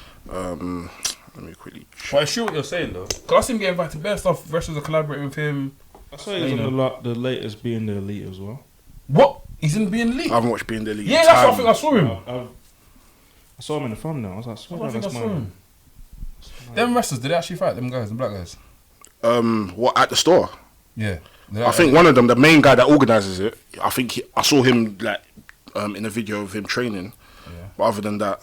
B: Let me quickly check.
A: But I sure what you're saying, though. Because I see him get invited to better stuff. Wrestlers are collaborating with him.
C: I saw he's on the latest Being the Elite as well.
A: What? He's in Being the Elite?
B: I haven't watched Being the Elite.
A: Yeah, that's what I think I saw him.
C: I saw him in the thumbnail. I was like,
A: I think I saw him. Them wrestlers, did they actually fight them guys, the black guys?
B: What, at the store?
A: Yeah.
B: I think one of them, the main guy that organises it, I saw him like in a video of him training. Yeah. But other than that,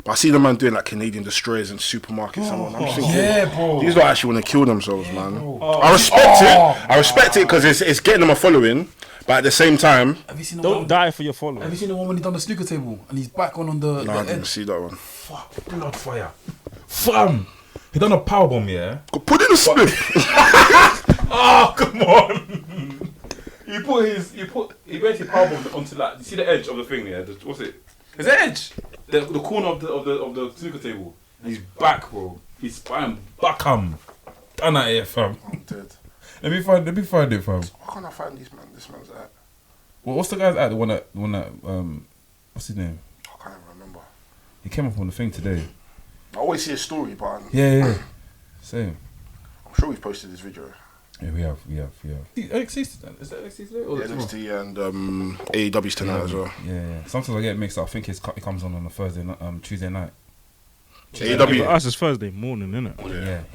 B: I see the man doing like Canadian destroyers in supermarkets. I'm thinking,
A: bro.
B: These don't actually want to kill themselves, man. I respect it. I respect it because it's getting them a following. But at the same time,
C: don't die for your followers.
A: Have you seen the one when he done the snooker table and he's back on the?
B: No, I didn't see that one.
A: Fuck, blood fire, fam. He done a powerbomb, yeah.
B: Put in a split.
A: Oh, come on. He basically powerbombed onto like, you see the edge of the thing, yeah? What's it? Is it edge? the corner of the snooker table. And he's back, bro. He's spine back Done at it, fam.
B: I'm dead.
A: Let me find it, fam.
B: Why can't I find this man's at?
A: Well, what's the guy's at? The one that what's his name?
B: I can't even remember.
A: He came up on the thing today.
B: I always see a story, but
A: Yeah. Same.
B: I'm sure we've posted this video.
A: Yeah, we have. NXT, is that NXT today? Or
B: NXT and AEW's tonight as well.
A: Yeah. Sometimes I get mixed up. I think it comes on a Thursday, Tuesday night.
B: AEW.
C: For us, it's Thursday morning, isn't it?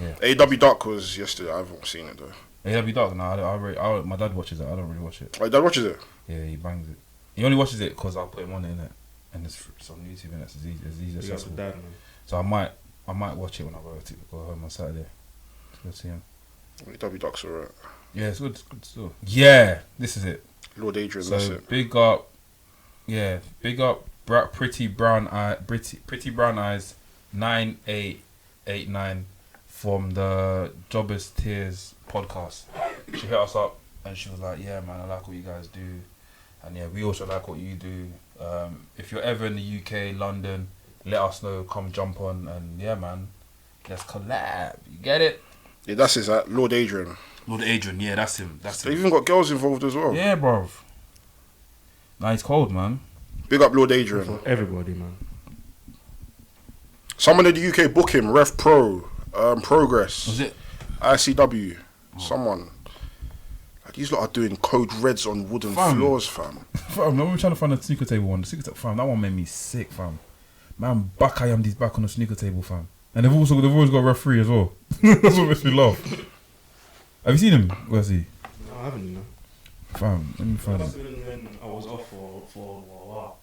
A: Yeah.
B: AEW Dark was yesterday. I haven't seen it though.
A: AEW Dark. No, my dad watches it. I don't really watch it.
B: My dad watches it.
A: Yeah, he bangs it. He only watches it because I'll put him on it, innit? And it's on YouTube and it's as easy as possible.
C: Dad, man.
A: So I might watch it when I go home on Saturday. Let's go see him.
B: AEW Dark's alright.
A: Yeah, it's good still. Yeah, this is it.
B: Lord Adrian,
A: So
B: that's it.
A: big up, Pretty Brown Eyes 9889 from the Jobbers Tears podcast. She hit us up and she was like, yeah man, I like what you guys do, and yeah, we also like what you do. If you're ever in the UK, London, let us know, come jump on, and yeah man, let's collab. You get it?
B: Yeah, that's his Lord Adrian.
A: Lord Adrian, yeah, that's him.
B: They've even got girls involved as well.
A: Yeah, bruv. Nah, he's cold, man.
B: Big up Lord Adrian.
C: For everybody, man.
B: Someone in the UK book him. Ref Pro, Progress.
A: Was it?
B: ICW. Someone. Like, these lot are doing code reds on wooden floors, fam.
A: Fam, we were trying to find a snooker table one. The snooker table, fam, that one made me sick, fam. Man, Bakayamdi's back on the snooker table, fam. And they've always got a referee as well. That's what makes me laugh. Have you seen him? Where's he?
C: No, I haven't, you know.
A: Fam, let me find
C: Must
A: him.
C: have been when I was off for a while.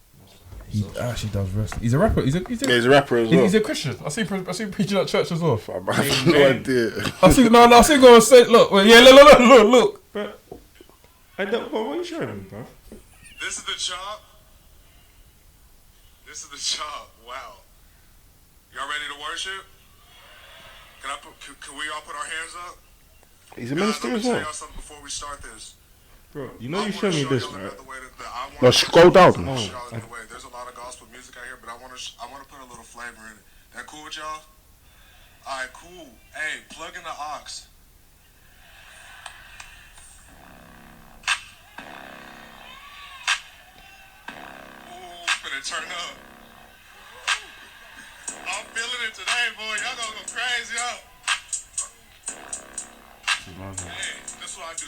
A: He actually does wrestling. He's a rapper. He's
B: He's a rapper as well.
A: He's a Christian. I see him preaching at church as well.
B: Fam, I have no idea.
A: I see go and say, look, wait, yeah, look.
C: But I don't. What are you showing me, bro?
D: This is the chop. Wow. Y'all ready to worship? Can we all put our hands up?
B: He's a minister
D: Guys,
B: as
D: let me tell
B: well.
D: y'all something before we start this.
C: Bro, you know you showed me this, right?
B: No, scroll down.
D: There's a lot of gospel music out here, but I want to put a little flavor in it. That cool with y'all? All right, cool. Hey, plug in the aux. Ooh, finna turn up. I'm feeling it today, boy. Y'all gonna go crazy, yo. Hey, this is what I do.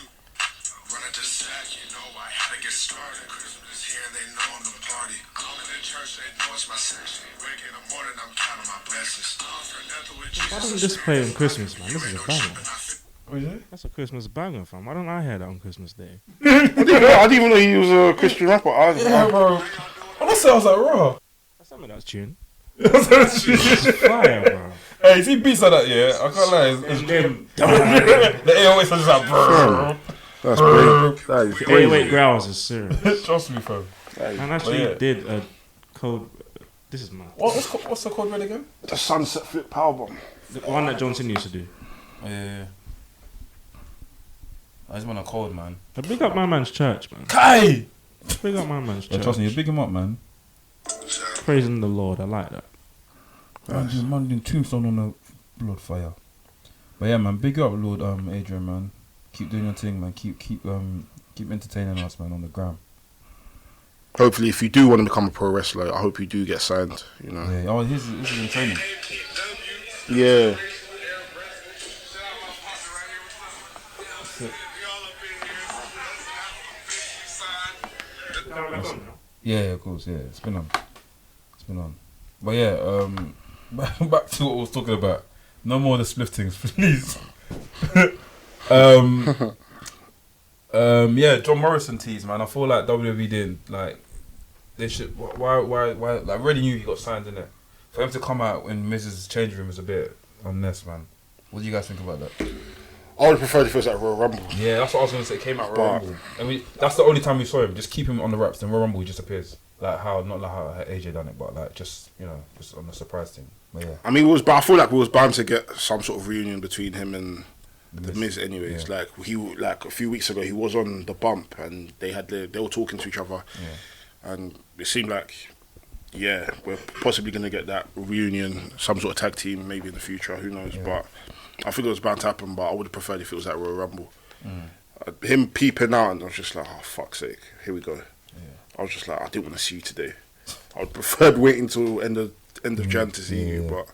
D: Running to sack, you know I had to get started. Christmas is here and they know I'm the party. I'm in the church, they know it's my section. Wake in the morning, I'm counting my blessings.
C: Why doesn't this play on Christmas, man? This is a banger.
A: What is it?
C: That's a Christmas banger, fam. Why don't I hear that on Christmas Day?
B: I didn't even know he was a Christian rapper.
A: Yeah, bro. Honestly, I was like, raw.
C: That's something that's tune.
A: That's
C: It's fire, bro.
A: Hey, see beats like that, yeah? I can't lie. It's them. The AOS is just like, brrr.
B: That's great. That is
C: Hey, wait,
B: crazy.
C: growls is serious.
A: Trust me, fam.
C: And actually did a code. This is mad.
A: What's the code red again?
B: The Sunset Flip Powerbomb.
C: The one that Johnson used to do.
A: Oh, yeah. I just want a code, man.
C: But big up my man's church, man.
A: Kai!
C: Big up my man's
A: Yeah,
C: church.
A: trust me, you big him up, man.
C: Praising the Lord. I like that.
A: Man doing tombstone on the blood fire. But yeah, man, big up Lord Adrian, man. Keep doing your thing, man. Keep entertaining us, man, on the gram.
B: Hopefully, if you do want to become a pro wrestler, I hope you do get signed. You know.
A: Yeah. Oh, this is in training.
B: Yeah.
A: Yeah, of course. Yeah, it's been on. But yeah, back to what I was talking about. No more of the spliftings, please. Yeah, John Morrison tease, man. I feel like WWE didn't like. They should. Why? Like, I already knew he got signed in it. For him to come out in Mrs. Change Room is a bit unnecessary, man. What do you guys think about that?
B: I would prefer if it was at Royal Rumble.
A: Yeah, that's what I was gonna say. It came out Royal Rumble, and that's the only time we saw him. Just keep him on the wraps. Then Royal Rumble he just appears. Not like how AJ done it, but like just just on the surprise thing. But yeah,
B: I mean, I feel like we was bound to get some sort of reunion between him and the Miz. Anyways,
A: yeah.
B: like a few weeks ago, he was on the bump, and they were talking to each other,
A: yeah.
B: and it seemed like yeah, we're possibly going to get that reunion, some sort of tag team maybe in the future. Who knows?
A: Yeah.
B: But I think it was bound to happen. But I would have preferred if it was at Royal Rumble. Him peeping out, and I was just like, oh fuck's sake, here we go. I was just like, I didn't want to see you today. I would preferred waiting till end of Jan to see you. But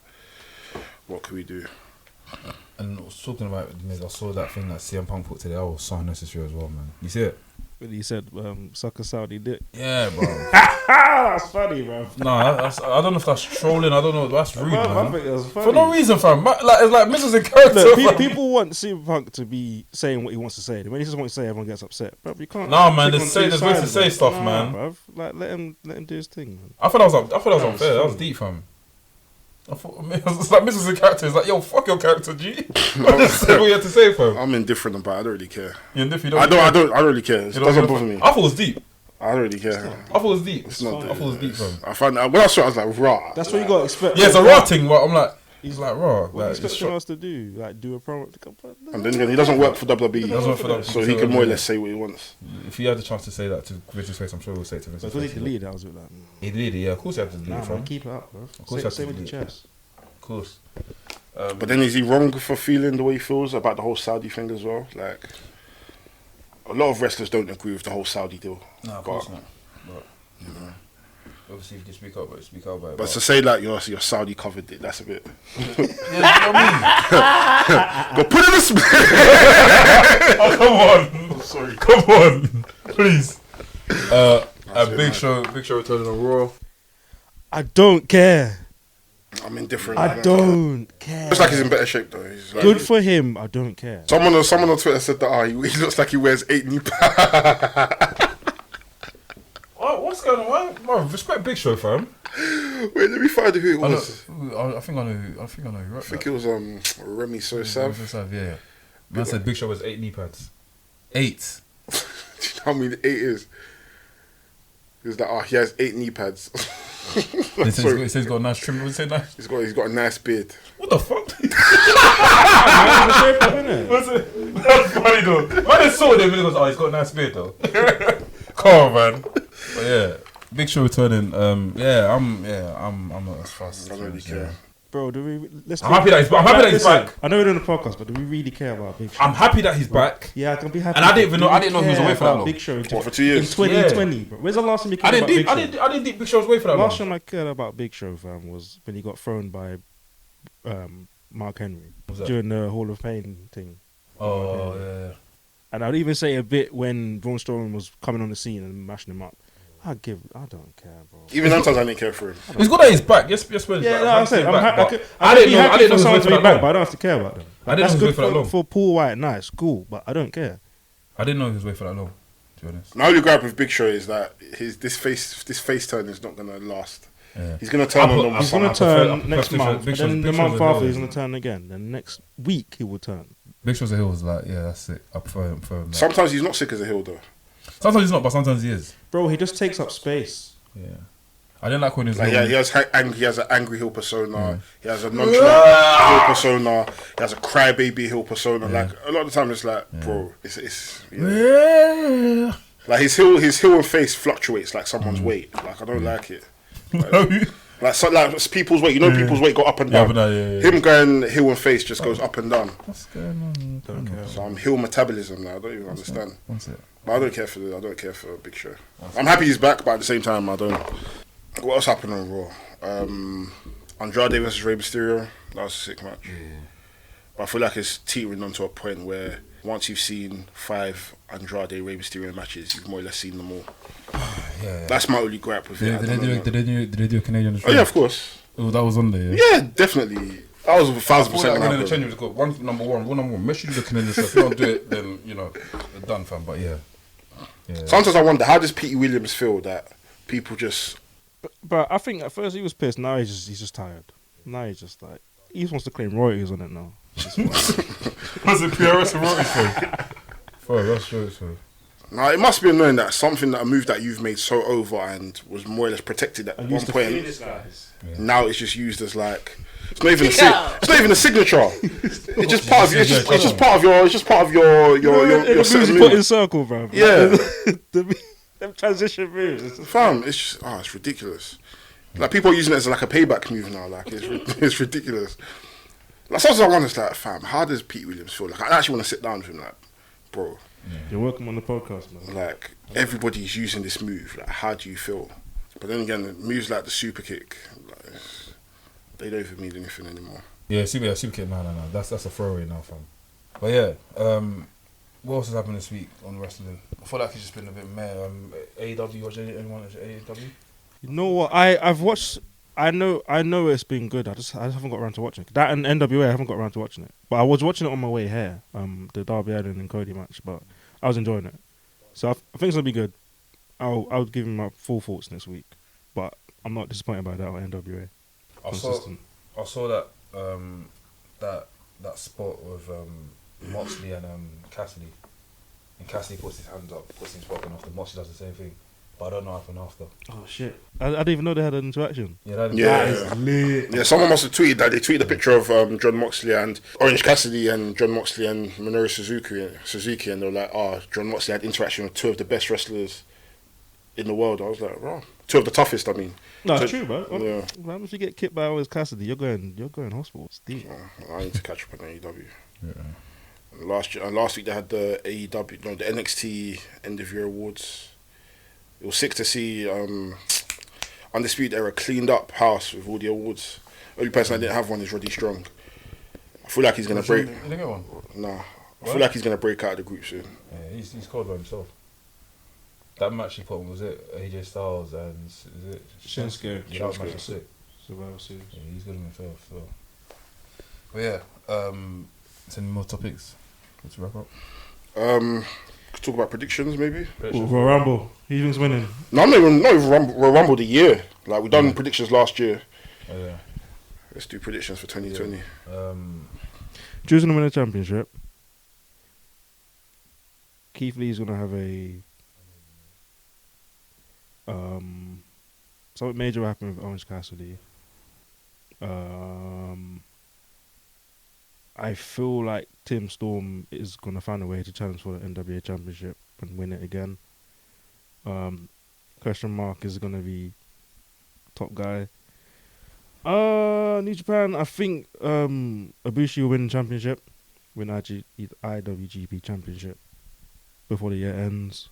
B: what can we do?
A: And I was talking about Miz, I saw that thing that CM Punk put today. Oh, so unnecessary as well, man. You see it?
C: When he said, suck a Saudi dick.
A: Yeah, bro.
C: That's funny, bro.
A: Nah, I don't know if that's trolling. I don't know. That's rude,
C: I
A: man.
C: think that's funny.
A: For no reason, fam. Like, it's like Miz is in character.
C: Look,
A: fam.
C: people want CM Punk to be saying what he wants to say. When he just wants to say, everyone gets upset. Bro, you can't.
A: Nah, man.
C: pick on
A: There's
C: two
A: ways to
C: sides,
A: say
C: bro.
A: stuff,
C: Nah,
A: man.
C: Bruv. Like, let him do his thing, man.
A: I thought that was unfair. That was deep, fam. I thought it's like Miz is in character. It's like, yo, fuck your character, G. I just said what you had to say, fam.
B: I'm indifferent about it. I don't really care.
A: You're indifferent.
B: I don't really care. It doesn't bother me.
A: I thought it was deep.
B: I don't really care.
A: I thought it was deep.
B: It's not.
A: I thought it was deep, fam.
B: I found when I saw it, I was like, raw.
C: That's what you got to expect.
A: Yeah, it's a raw thing, but I'm like, he's like raw.
C: What
A: Like,
C: do you expect us to do? Like, do a promo?
B: And then again, he doesn't work for WWE.
A: He doesn't work for WWE.
B: So he can more or less say what he wants.
A: if he had the chance to say that to Vince's face, I'm sure he'll say it to Vince's
C: But
A: face.
C: he deleted it, I was a bit like,
A: He did, yeah. Of course he had to delete
C: nah,
A: it, fam.
C: man, keep it up, bro.
A: Of course,
C: Say with the chest.
A: Of course.
B: But then is he wrong for feeling the way he feels about the whole Saudi thing as well? Like, a lot of wrestlers don't agree with the whole Saudi deal.
A: No, of course not. But, you know, obviously, if you can speak up about it.
B: But to say like your Saudi covered it, that's a bit.
A: Yeah, you know what I mean?
B: Go put it in the split.
A: Oh, come on. Sorry. Come on. Please. A big show returning on Raw.
C: I don't care.
B: I'm indifferent.
C: I don't care.
B: Looks like he's in better shape though. He's like,
C: Good for him. I don't care.
B: Someone on Twitter said that he looks like he wears 8 knee pads.
A: What's going on? Why? Respect Big Show, fam.
B: Wait, let me find who it
A: I
B: was.
A: think I know who. I
B: think it was Remy So Sav.
A: Yeah. Man said Big Show has 8 knee pads. 8.
B: Do you know how many 8 is? He was like, he has 8 knee pads.
A: He says he's got a nice trim. What did he say? Nice.
B: He's got a nice beard.
A: What the fuck? That's funny though. Man just saw him and he goes, he's got a nice beard though. Come on, man. But yeah, Big Show returning. I'm not as fast.
B: I don't really care.
C: Bro,
A: I'm happy that he's back.
C: I know we're doing a podcast, but do we really care about Big Show?
A: I'm happy that he's back.
C: Yeah, I can be happy.
A: And I didn't know he was away for that long.
C: Big Show
B: What, for 2 years?
C: in 2020, bro. Where's the last time you cared about Big Show?
A: I didn't think Big Show was away for that long.
C: Last time I cared about Big Show, fam, was when he got thrown by Mark Henry during the Hall of Fame thing.
A: Oh yeah.
C: And I'd even say a bit when Braun Strowman was coming on the scene and mashing him up. I don't care, bro.
B: Even sometimes I didn't care for him.
A: It's good that he's back. Yes, when
C: Yeah,
A: he's
C: no,
A: back.
C: I'm saying
A: I didn't know he was
C: someone
A: away
C: to
A: for
C: be
A: that
C: back,
A: long.
C: but I don't have to care about them.
A: I didn't know
C: That's
A: he was away
C: good
A: for that long.
C: for Paul White. Nice, cool, but I don't care.
A: I didn't know he was away for that long. To be honest.
B: My only gripe with Big Show is that this face turn is not gonna last.
A: Yeah.
B: He's gonna turn on them.
C: He's going to turn next month,
A: Big
C: but then
A: Show's
C: the month
A: a
C: after
A: heel.
C: he's going to turn again. Then next week he will turn.
A: Big Show's a heel was like, yeah, that's it. I prefer him.
B: Sometimes he's not sick as a heel though.
A: Sometimes he's not, but sometimes he is.
C: Bro, he just takes up space.
A: Yeah. I didn't like when he was
B: Like,
A: heel.
B: he has an angry heel persona. He has a nonchalant heel persona. He has a crybaby heel persona. Like a lot of the time, it's like, bro, it's
A: Yeah.
B: like his heel and face fluctuates like someone's weight. Like I don't like it. Like people's weight. You know, people's weight go up and down. Him going heel and face just goes up and down.
A: What's going on?
C: Don't care.
B: So I'm heel metabolism now. I don't even understand.
A: What's it?
B: But I don't care for Big Show. I'm happy he's back, but at the same time, I don't. What else happened on Raw? Andrade versus Rey Mysterio. That was a sick match. Yeah. But I feel like it's teetering onto a point where once you've seen 5 Andrade Rey Mysterio matches, you've more or less seen them all.
A: Yeah.
B: That's my only gripe with it.
A: Did they do a Canadian?
B: Oh yeah, of course.
A: Oh, that was on there.
B: Yeah, definitely. That was 1,000%
A: When the change was got one number one. Make sure you do the Canadian stuff. If you don't do it, then you're done, fam. But yeah.
B: Sometimes I wonder, how does Petey Williams feel that people just?
C: But I think at first he was pissed. Now he's just tired. Now he's just like he just wants to claim royalties on it now.
A: Was it PRS and royalties for? That's true.
B: Now it must be annoying that a move that you've made so over and was more or less protected at one point. Now it's just used as like it's not even a signature. It's just part of your. It's just part of your
C: put in circle, bro.
B: Yeah.
C: Them transition moves.
B: Fam, it's ridiculous. Like, people are using it as like a payback move now. Like, it's ridiculous. Like, sometimes I wonder, it's like, fam, how does Pete Williams feel? Like, I actually want to sit down with him, like, bro.
C: You're welcome on the podcast, man.
B: Like, everybody's using this move. Like, how do you feel? But then again, moves like the super kick, like, they don't even mean anything anymore.
A: Yeah, super kick. No. That's a throwaway now, fam. But yeah, what else has happened this week on wrestling? I feel like it's just been a bit meh. AEW, watch anyone watch AEW?
C: You know what? I've watched. I know it's been good. I just haven't got around to watching it. That and NWA, I haven't got around to watching it. But I was watching it on my way here. The Darby Allin and Cody match, but I was enjoying it. So I think it's gonna be good. I'll give him my full thoughts next week. But I'm not disappointed by that on NWA.
A: I saw that that spot with Moxley and Cassidy. And Cassidy puts his hands up, puts his fucking after. Moxley does the same thing. But I don't know what happened after.
C: Oh shit! I didn't even know they had an interaction.
A: That is lit.
B: Yeah, someone must have tweeted that. They tweeted a picture of John Moxley and Orange Cassidy and John Moxley and Minoru Suzuki, and they were like, John Moxley had interaction with two of the best wrestlers in the world. I was like, wow, two of the toughest. I mean,
C: no, it's true, bro.
B: Yeah.
C: How much you get kicked by Orange Cassidy? You're going hospital. It's deep.
B: I need to catch up on AEW.
A: Yeah.
B: Last week they had the AEW, the NXT End of Year Awards. It was sick to see Undisputed Era cleaned up house with all the awards. Only person I didn't have one is Roddy Strong. I feel like he's gonna break.
A: You didn't get one?
B: Nah, I feel like he's gonna break out of the group soon.
A: Yeah, he's cold by himself. That match he put on, was it AJ Styles and is it
C: Shinsuke?
A: Yeah, that was match was sick.
C: Survival Series.
A: Yeah, he's good in himself. So. But yeah, any more topics? Let's wrap up.
B: Could talk about predictions maybe.
C: Royal Rumble. Who do you think's winning?
B: No, I'm not even Royal Rumble the year. Like, we done predictions last year.
A: Oh, yeah.
B: Let's do predictions for 2020.
A: Yeah.
C: Drew's gonna win a championship. Keith Lee's gonna have a something major will happen with Orange Cassidy. I feel like Tim Storm is gonna find a way to challenge for the NWA Championship and win it again. Question mark is gonna be top guy. New Japan, I think Ibushi will win the championship, win IWGP Championship before the year ends.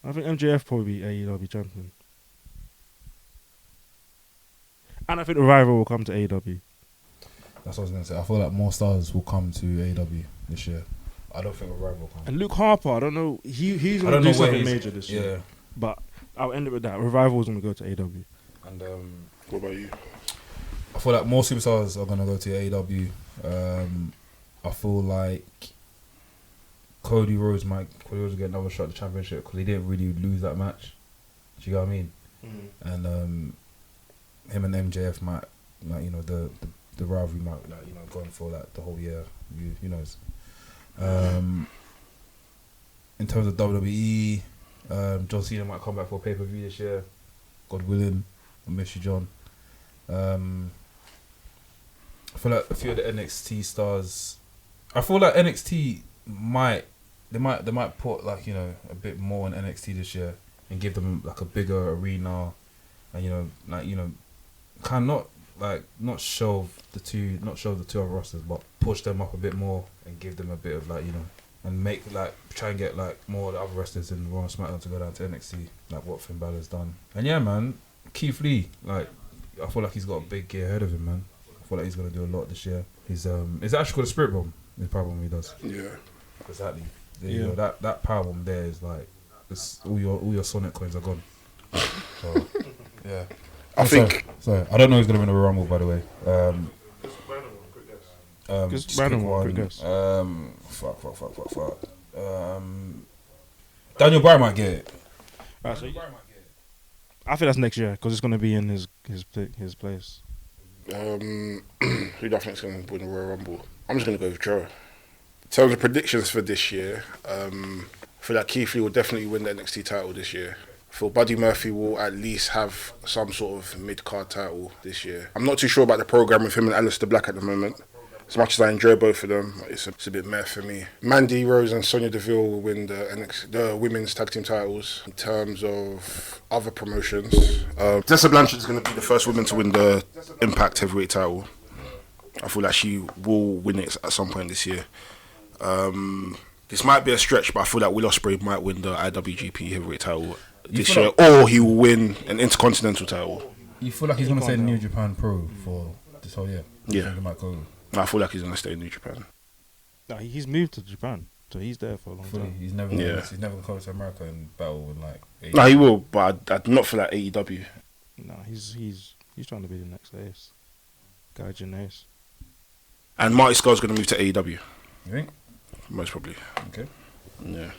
C: I think MJF probably be AEW champion. And I think Revival will come to AEW.
A: That's what I was going to say. I feel like more stars will come to AEW this year. I don't think Revival will come.
C: And Luke Harper, I don't know. He's going to do something major this year.
A: Yeah.
C: But I'll end it with that. Revival is going to go to AEW.
A: And
B: What about you?
A: I feel like more superstars are going to go to AEW. I feel like Cody Rhodes will get another shot at the championship because he didn't really lose that match. Do you get what I mean? Mm-hmm. And him and MJF might, like, you know, the rivalry might, like, you know, go on for like the whole year. Who knows? In terms of WWE, John Cena might come back for a pay-per-view this year. God willing. I miss you, John. I feel like a few of the NXT stars. I feel like NXT might put, like, you know, a bit more on NXT this year and give them like a bigger arena, and, you know, like, you know, kind of not show the two other rosters, but push them up a bit more and give them a bit of, like, you know, and make, like, try and get like more of the other wrestlers in Raw and SmackDown to go down to NXT, like what Finn Balor's done. And yeah, man, Keith Lee, like, I feel like he's got a big year ahead of him, man. I feel like he's gonna do a lot this year. He's it's actually called a Spirit Bomb. The power bomb he does.
B: Yeah,
A: exactly. You know, that power bomb there is like, it's all your Sonic coins are gone. So, yeah.
B: I think.
A: Sorry, I don't know who's gonna win the Rumble, by the way.
C: Just random one, quick guess.
A: Fuck. Daniel Bryan might get it.
C: Right, so I think that's next year because it's gonna be in his place.
B: Who do I think is going to win the Royal Rumble? I'm just going to go with Joe. In terms of predictions for this year, I feel like Keith Lee will definitely win the NXT title this year. I feel Buddy Murphy will at least have some sort of mid-card title this year. I'm not too sure about the program with him and Aleister Black at the moment, As much as I enjoy both of them, it's a bit meh for me. Mandy Rose and Sonya Deville will win the women's tag team titles. In terms of other promotions, Tessa Blanchard is going to be the first woman to win the Impact Heavyweight title. I feel like she will win it at some point this year. This might be a stretch, but I feel like Will Ospreay might win the IWGP Heavyweight title this year, or he will win an Intercontinental title.
A: You feel like he's going to stay New Japan Pro for this whole year?
B: Yeah.
A: He might go.
B: I feel like he's going to stay in New Japan.
C: No, he's moved to Japan, so he's there for a long time.
A: He's never going to come to America and battle with like. AEW.
B: No, he will, but I'd not for like AEW.
C: No, he's trying to be the next Ace. Gaijin Ace.
B: And Marty Scurll's going to move to AEW.
A: You think?
B: Most probably.
A: Okay.
B: Yeah.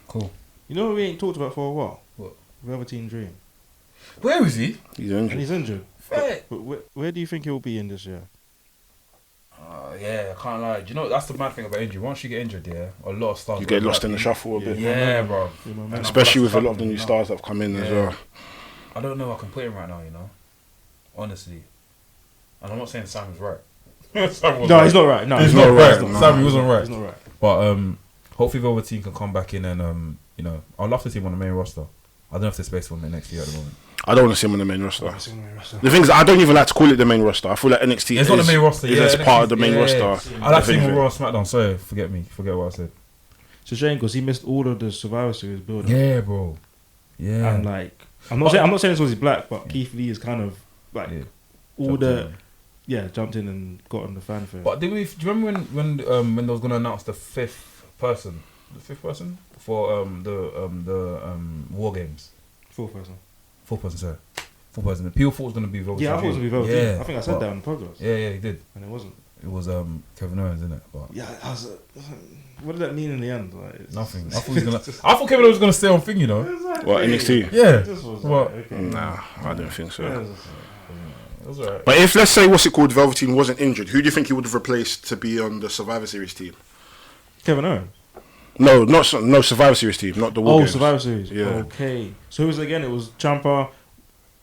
A: Cool.
C: You know what we ain't talked about for a while?
A: What?
C: Velveteen Dream.
A: Where is he?
B: He's injured.
C: And he's injured. But where do you think he'll be in this year?
A: Yeah, I can't lie. Do you know that's the mad thing about injury? Once you get injured, a lot of stars.
B: You get lost in the shuffle a bit.
A: Yeah, bro.
B: Especially with a lot of the new stars that have come in as well.
A: I don't know. I can put him right now. Honestly, and I'm not saying Sam's right.
C: He's not right. No,
A: he's not right. Sam wasn't right.
C: He's not right.
A: But hopefully Velveteen can come back in and I'd love to see him on the main roster. I don't know if there's space for him next year at the moment.
B: I don't want to see him on the main roster. The thing is, I don't even like to call it the main roster. I feel like NXT
A: it's not the main roster.
B: It's part of the main roster.
A: I like to see him on Raw SmackDown. Sorry, forget what I said.
C: It's a shame because he missed all of the Survivor Series build.
A: Yeah, bro. Yeah.
C: And like, I'm not saying it's because he's black, but Keith Lee is kind of like jumped in and got on the fanfare.
A: But do you remember when they was gonna announce the fifth person for the War Games?
C: Fourth person,
A: sorry. Fourth person. People thought it was gonna be Velveteen.
C: Yeah, I thought it was gonna be Velveteen.
A: Yeah,
C: I think I said that on the podcast.
A: Yeah, he did.
C: And it wasn't.
A: It was Kevin Owens, isn't it? But
C: yeah, what did that mean in the end? Like,
A: nothing. I thought Kevin Owens was gonna stay on thing,
C: Exactly.
B: What, NXT?
A: Yeah.
B: Nah, I don't think so.
A: It was alright.
B: But if, let's say, Velveteen wasn't injured, who do you think he would have replaced to be on the Survivor Series team?
C: Kevin Owens.
B: No, no Survivor Series team, not the War Games.
C: Survivor Series.
B: Yeah.
C: Okay. So who was it again? It was Ciampa,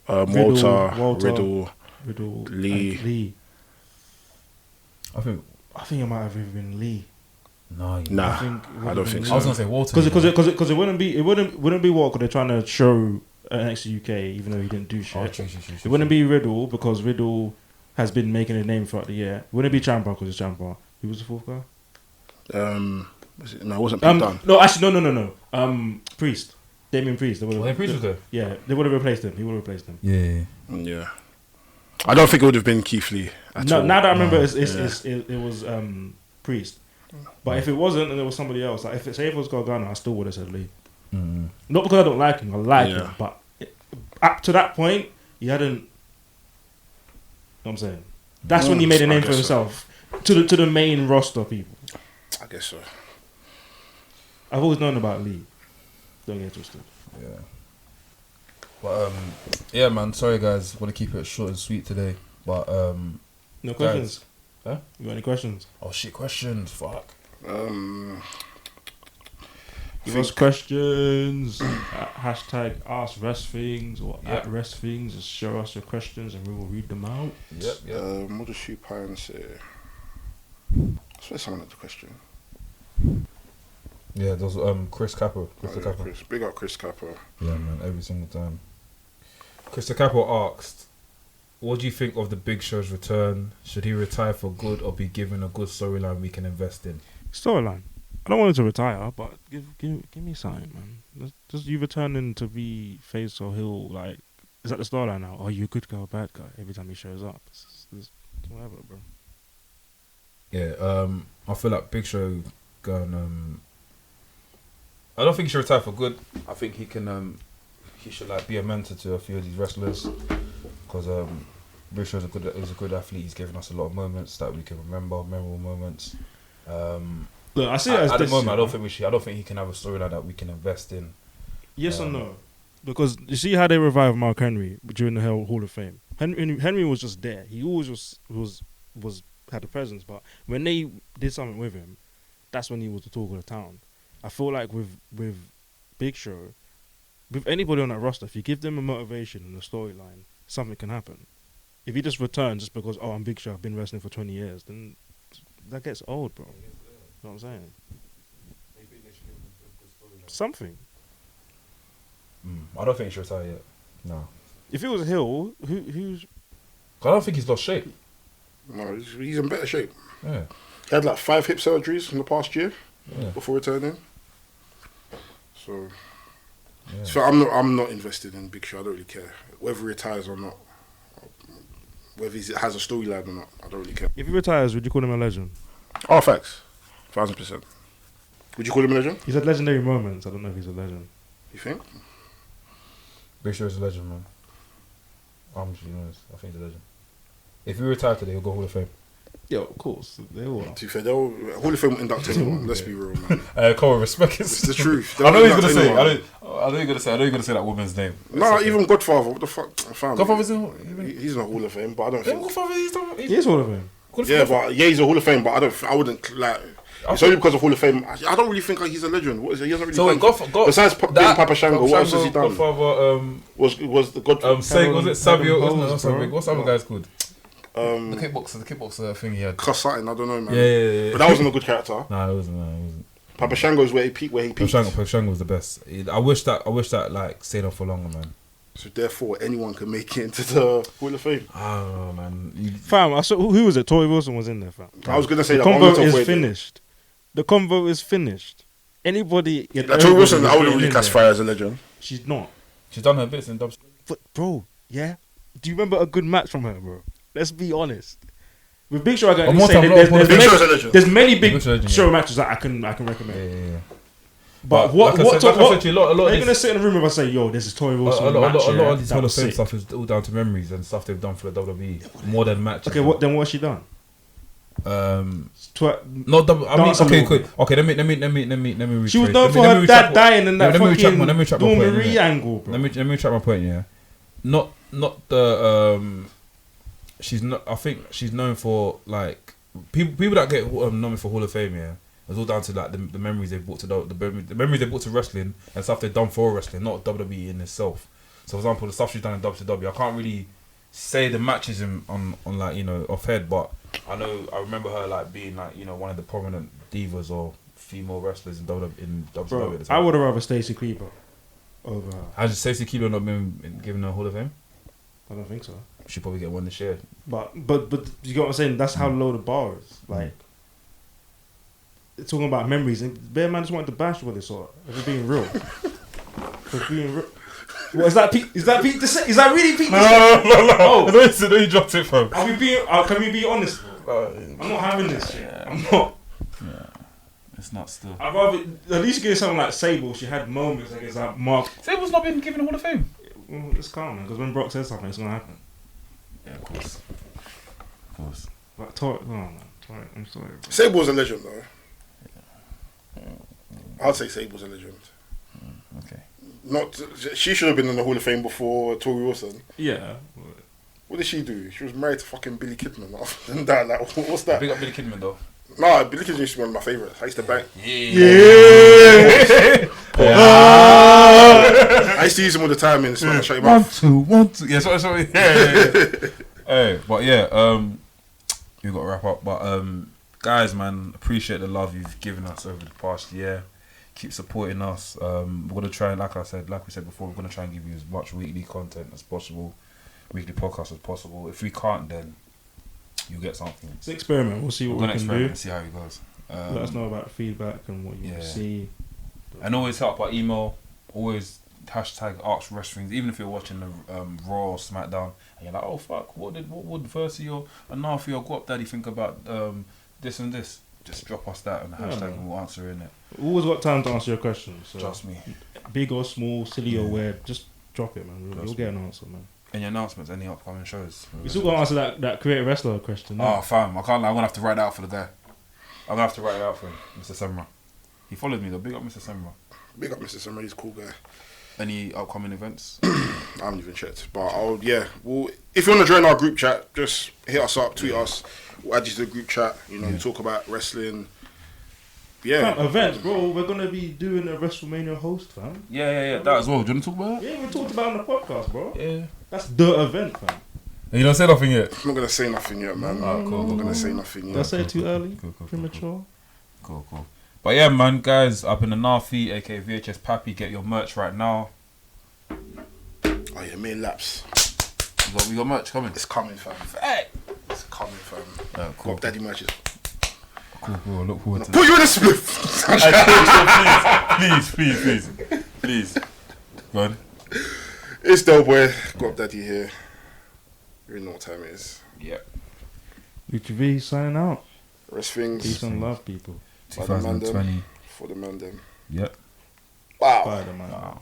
B: Walter,
C: Riddle,
B: Lee.
C: I think it might have even been Lee.
B: Nah, I don't think so.
A: I was gonna say Walter
C: because it wouldn't be Walter. They're trying to show NXT UK, even though he didn't do shit. It wouldn't be Riddle because Riddle has been making a name throughout the year. It wouldn't be Ciampa because it's Ciampa. Who was the fourth guy?
B: It wasn't Pete Dunne.
C: No, actually, no. Priest. Damien Priest.
A: Priest was there?
C: Yeah, they would have replaced him. He would have replaced him.
B: Yeah. I don't think it would have been Keith Lee at all.
C: Now that I remember, it was Priest. But if it wasn't and it was somebody else, like if it was Gargano, I still would have said Lee.
A: Mm.
C: Not because I don't like him. I like him. But up to that point, he hadn't... You know what I'm saying? That's when he made a name for himself. To the main roster people.
B: I guess so.
C: I've always known about Lee. Don't get twisted.
A: Yeah. But yeah, man. Sorry, guys. Want to keep it short and sweet today. But
C: no questions.
A: Guys, huh?
C: You got any questions?
A: Oh shit, questions. Fuck.
C: Give us questions. Hashtag Ask Wresthings or at Wresthings. Just show us your questions and we will read them out.
B: Yep. What does Shoe Pine say? I swear someone had the question.
A: Yeah, there was Chris Capper.
B: Big up Chris Capper.
A: Yeah, man, every single time. Chris Capper asked, what do you think of the Big Show's return? Should he retire for good or be given a good storyline we can invest in?
C: Storyline. I don't want him to retire, but give me something, man. Just you returning to be face or heel, like, is that the storyline now? Are you a good guy or bad guy every time he shows up? It's whatever, bro.
A: Yeah, I feel like Big Show going. I don't think he should retire for good. I think he can. He should like be a mentor to a few of these wrestlers, because Big Show is a good athlete. He's given us a lot of moments that we can remember, memorable moments.
C: Look, I see it as
A: at the moment. I don't think he can have a storyline that we can invest in.
C: Yes or no? Because you see how they revived Mark Henry during the Hall of Fame. Henry was just there. He always was had a presence, but when they did something with him, that's when he was the talk of the town. I feel like with Big Show, with anybody on that roster, if you give them a motivation and a storyline, something can happen. If he just returns just because, I'm Big Show, I've been wrestling for 20 years, then that gets old, bro. You know what I'm saying? Something.
A: I don't think he should retire yet. No.
C: If it was Hill, who's?
A: I don't think he's lost shape.
B: No, he's in better shape.
A: Yeah.
B: He had like 5 hip surgeries in the past year
A: Yeah.
B: before returning. So,
A: Yeah.
B: so I'm not invested in Big Show. I don't really care whether he retires or not. Whether he has a storyline or not, I don't really care.
C: If he retires, would you call him a legend?
B: Oh, facts. 1000%. Would you call him a legend?
C: He's had legendary moments. I don't know if he's a legend.
B: You think?
A: Big Show is a legend, man. I'm just being honest. I think he's a legend. If he retired today, he'll go Hall of Fame.
C: Yeah, of course. They all are.
B: To be fair, Hall of Fame will induct anyone. Let's be real, man.
A: Come on, respect it.
B: It's the truth.
A: I know he's
B: They'll
A: gonna say.
B: induct
A: I
B: anyone.
A: know you're gonna say that woman's name.
B: No,
A: okay.
B: even Godfather. What the fuck? Fam,
A: Godfather's in.
B: he's not Hall of Fame, but I don't think.
A: Godfather,
C: He is Hall of Fame.
B: Yeah, but he's a Hall of Fame, but I wouldn't like. It's only because of Hall of Fame. I don't really think he's a legend. What is it? He hasn't really.
A: So wait,
B: done besides being Papa Shango, what else has he done?
A: Godfather,
B: Was the Godfather?
A: was it Savio?
C: Bowles,
A: What's the other guy's called?
B: Um,
A: The kickboxer thing he had.
B: Something, I don't know, man.
A: Yeah.
B: But that wasn't a good character.
A: Nah, it wasn't.
B: Papa Shango's where he peaked.
A: Shango was the best. I wish that like stayed on for longer, man.
B: So therefore, anyone can make it into the Hall of Fame.
A: I don't know, man.
C: Fam, I saw who was it? Tory Wilson was in there, fam.
B: I was gonna say
C: The
B: that.
C: convo is finished. The convo is finished. Anybody?
B: Tory Wilson, I wouldn't really
C: in
B: classify
C: there.
B: as a legend.
C: She's not.
A: She's done her bits in dubs.
C: But bro, yeah. Do you remember a good match from her, bro? Let's be honest. With Big Show, I
A: One more
C: can say
A: time,
C: there's
B: Big Show's a legend.
C: there's many Big
A: Big Show's a legend,
C: Show
A: yeah.
C: matches that I can recommend.
A: Yeah.
C: But what
A: like I said to you, a lot
C: are
A: of
C: you gonna
A: these,
C: sit in a room if I say, yo, this is Tory Wilson
A: a lot
C: match?
A: of these
C: that
A: Hall of
C: was
A: Fame
C: sick.
A: stuff is all down to memories and stuff they've done for the WWE more than matches.
C: Okay, what has she done?
A: Not double. I mean,
C: Dance a
A: okay,
C: little
A: good. Okay, let me rephrase.
C: She was known for
A: Let me
C: her
A: retract
C: dad
A: what-
C: dying in that
A: let me retract my-
C: fucking
A: let me retract my
C: Dawn
A: point,
C: Marie
A: innit?
C: angle, bro.
A: Let me retract my point. Yeah, not the. She's not. I think she's known for like people that get known for Hall of Fame. Yeah, it's all down to like the memories they've brought to the memories they brought to wrestling and stuff they've done for wrestling, not WWE in itself. So, for example, the stuff she's done in WCW, I can't really say the matches on like off head, but I remember her like being like one of the prominent divas or female wrestlers in WCW.
C: Bro,
A: at the
C: I
A: time.
C: would have rather Stacey Keebler over her.
A: Has Stacey Keebler not been given a Hall of Fame?
C: I don't think so.
A: She'll probably get one this year.
C: But you get what I'm saying? That's how low the bar is. Like, talking about memories, and Bear Man just wanted to bash what they saw. If we're being real. What is that? Is that Pete? Is that really Pete?
A: No.
C: Oh,
A: No, you dropped it from.
C: are we being? Can we be honest, bro? I'm not having this shit.
A: Yeah.
C: I'm not.
A: Yeah, it's not still.
C: I'd rather at least give something like Sable. She had moments against like Mark.
A: Sable's not been given a Hall of Fame.
C: It's calm, man. Because when Brock says something, it's gonna happen.
A: Yeah, of course.
C: But Tory, oh man, Tory, I'm sorry. Bro.
B: Sable's a legend, though. I'd say Sable's a legend.
A: Okay.
B: She should have been in the Hall of Fame before Tory Wilson.
C: Yeah.
B: What did she do? She was married to fucking Billy Kidman. After that, like, what's that?
A: Big up Billy Kidman though.
B: Nah, Billy Kidman used to be one of my favourites. I used to bang. I used to use him all the time in Smash Shut Your Mouth.
A: 1, 2. Yeah, sorry. Yeah. Hey, but yeah, we got to wrap up. But guys, man, appreciate the love you've given us over the past year. Keep supporting us. We're gonna try and, like we said before, we're gonna try and give you as much weekly content as possible, weekly podcasts as possible. If we can't, then you'll get something.
C: It's an experiment. We'll see what
A: We're
C: we
A: gonna
C: can
A: experiment
C: do.
A: and see how it goes.
C: Let us know about the feedback and what you see.
A: And always help by email. Always hashtag Ask Wrestlings. Even if you're watching the Raw or SmackDown and you're like, oh fuck, what would VRSY or Anarfi or Guap Daddy think about this and this? Just drop us that on the hashtag and we'll answer in it.
C: We always got time to answer your questions. So
A: Trust me.
C: big or small, silly or weird, just drop it, man. You'll get an answer, man.
A: Any announcements? Any upcoming shows?
C: We still got to answer that creative wrestler question. No?
A: Oh, fam, I can't. I'm gonna have to write that out for the guy. I'm gonna have to write it out for him, Mr. Semra. He followed me though. Big up, Mr. Semra.
B: Big up Mr. Summer, he's a cool guy.
A: Any upcoming events?
B: I haven't even checked. But well, if you want to join our group chat, just hit us up, tweet us. We'll add you to the group chat. We talk about wrestling. Yeah.
C: Fam, events, bro. We're gonna be doing a WrestleMania host, fam.
A: Yeah. That as well. Do you want to talk about that?
C: Yeah, we talked about it on the podcast, bro.
A: Yeah.
C: That's the event, fam.
A: You don't say nothing yet.
B: I'm not gonna say nothing yet, man.
A: Alright, cool.
B: I'm not gonna say nothing
C: Did I
B: yet.
C: say it too early?
A: Cool.
C: Premature?
A: Cool. But yeah, man, guys, up in the Anarfi, aka VHS Pappy, get your merch right now.
B: Oh yeah, main laps.
A: We got merch coming.
B: It's coming, fam.
A: Hey.
B: It's coming, fam.
A: Cool.
B: Got daddy matches.
A: Cool. Look forward to
B: Put you in a split.
A: Please. Go on.
B: It's Del Boy. Got daddy here. You know what time it is.
A: Yep.
C: Lucha V signing out.
B: Wresthings.
C: Peace and love, people.
A: 2020.
B: For the Mandem.
A: Yep.
B: Wow.
C: Spider-Man.
A: Wow.